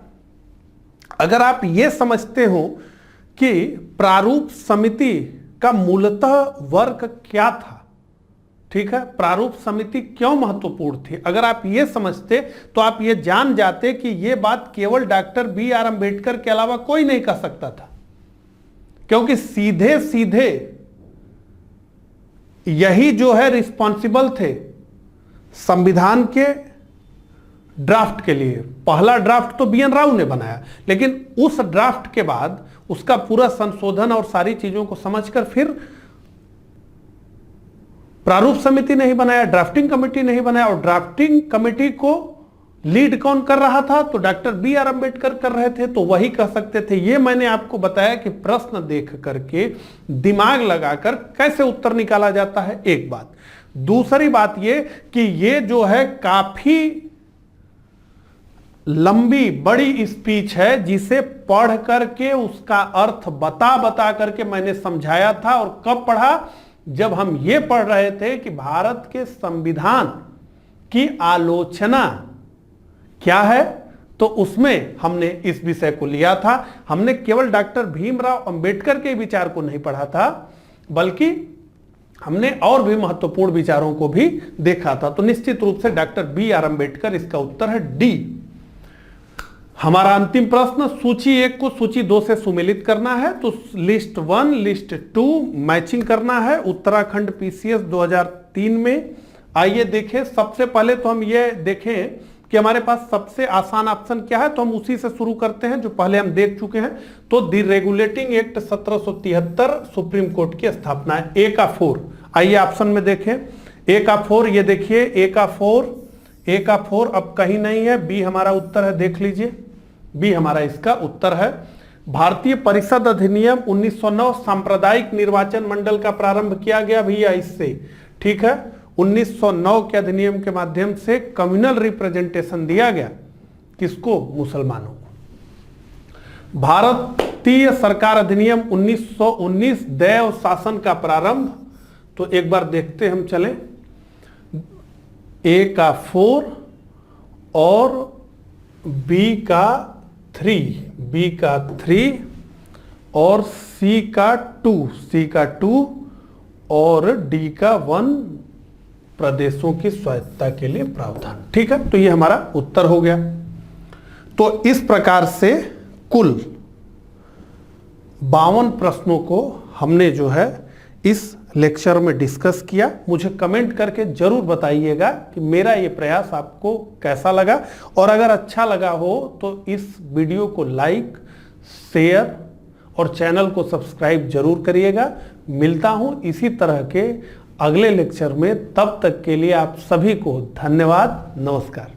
अगर आप ये समझते हो कि प्रारूप समिति का मूलतः वर्क क्या था, ठीक है, प्रारूप समिति क्यों महत्वपूर्ण थी, अगर आप ये समझते तो आप ये जान जाते कि ये बात केवल डॉक्टर बी आर अम्बेडकर के अलावा कोई नहीं कह सकता था, क्योंकि सीधे सीधे यही जो है रिस्पॉन्सिबल थे संविधान के ड्राफ्ट के लिए। पहला ड्राफ्ट तो बीएन राव ने बनाया, लेकिन उस ड्राफ्ट के बाद उसका पूरा संशोधन और सारी चीजों को समझकर फिर प्रारूप समिति नहीं बनाया, ड्राफ्टिंग कमेटी नहीं बनाया। और ड्राफ्टिंग कमेटी को लीड कौन कर रहा था? तो डॉक्टर बी आर अम्बेडकर कर रहे थे, तो वही कह सकते थे। ये मैंने आपको बताया कि प्रश्न देख करके दिमाग लगाकर कैसे उत्तर निकाला जाता है, एक बात। दूसरी बात ये कि ये जो है काफी लंबी बड़ी स्पीच है, जिसे पढ़ करके उसका अर्थ बता बता करके मैंने समझाया था। और कब पढ़ा? जब हम ये पढ़ रहे थे कि भारत के संविधान की आलोचना क्या है, तो उसमें हमने इस विषय को लिया था। हमने केवल डॉक्टर भीमराव अंबेडकर के विचार को नहीं पढ़ा था, बल्कि हमने और भी महत्वपूर्ण विचारों को भी देखा था। तो निश्चित रूप से डॉक्टर बी आर अम्बेडकर, इसका उत्तर है डी। हमारा अंतिम प्रश्न, सूची 1 को सूची 2 से सुमेलित करना है, तो लिस्ट 1 लिस्ट 2 मैचिंग करना है उत्तराखंड पीसीएस 2003 में। आइए देखें, सबसे पहले तो हम ये देखें कि हमारे पास सबसे आसान ऑप्शन क्या है, तो हम उसी से शुरू करते हैं जो पहले हम देख चुके हैं। तो the regulating act 1773 supreme court की स्थापना है। ए का 4, आइए ऑप्शन में देखें। ए का 4, ये देखिए ए का 4 अब कहीं नहीं है, बी हमारा उत्तर है, देख लीजिए बी हमारा इसका उत्तर है। भारतीय परिषद अधिनियम 1909 सांप्रदायिक निर्वाचन मंडल का प्रारंभ किया गया भैया इससे, ठीक है। 1909 के अधिनियम के माध्यम से कम्युनल रिप्रेजेंटेशन दिया गया, किसको? मुसलमानों को। भारतीय सरकार अधिनियम 1919 दैव शासन का प्रारंभ, तो एक बार देखते हम चलें। ए का 4 और बी का 3 और सी का 2 और डी का 1 प्रदेशों की स्वायत्तता के लिए प्रावधान। ठीक है, तो ये हमारा उत्तर हो गया। तो इस प्रकार से कुल 52 प्रश्नों को हमने जो है इस लेक्चर में डिस्कस किया। मुझे कमेंट करके जरूर बताइएगा कि मेरा ये प्रयास आपको कैसा लगा, और अगर अच्छा लगा हो तो इस वीडियो को लाइक, शेयर और चैनल को सब्सक्राइब जरूर करिएगा। मिलता हूं इसी तरह के अगले लेक्चर में, तब तक के लिए आप सभी को धन्यवाद, नमस्कार।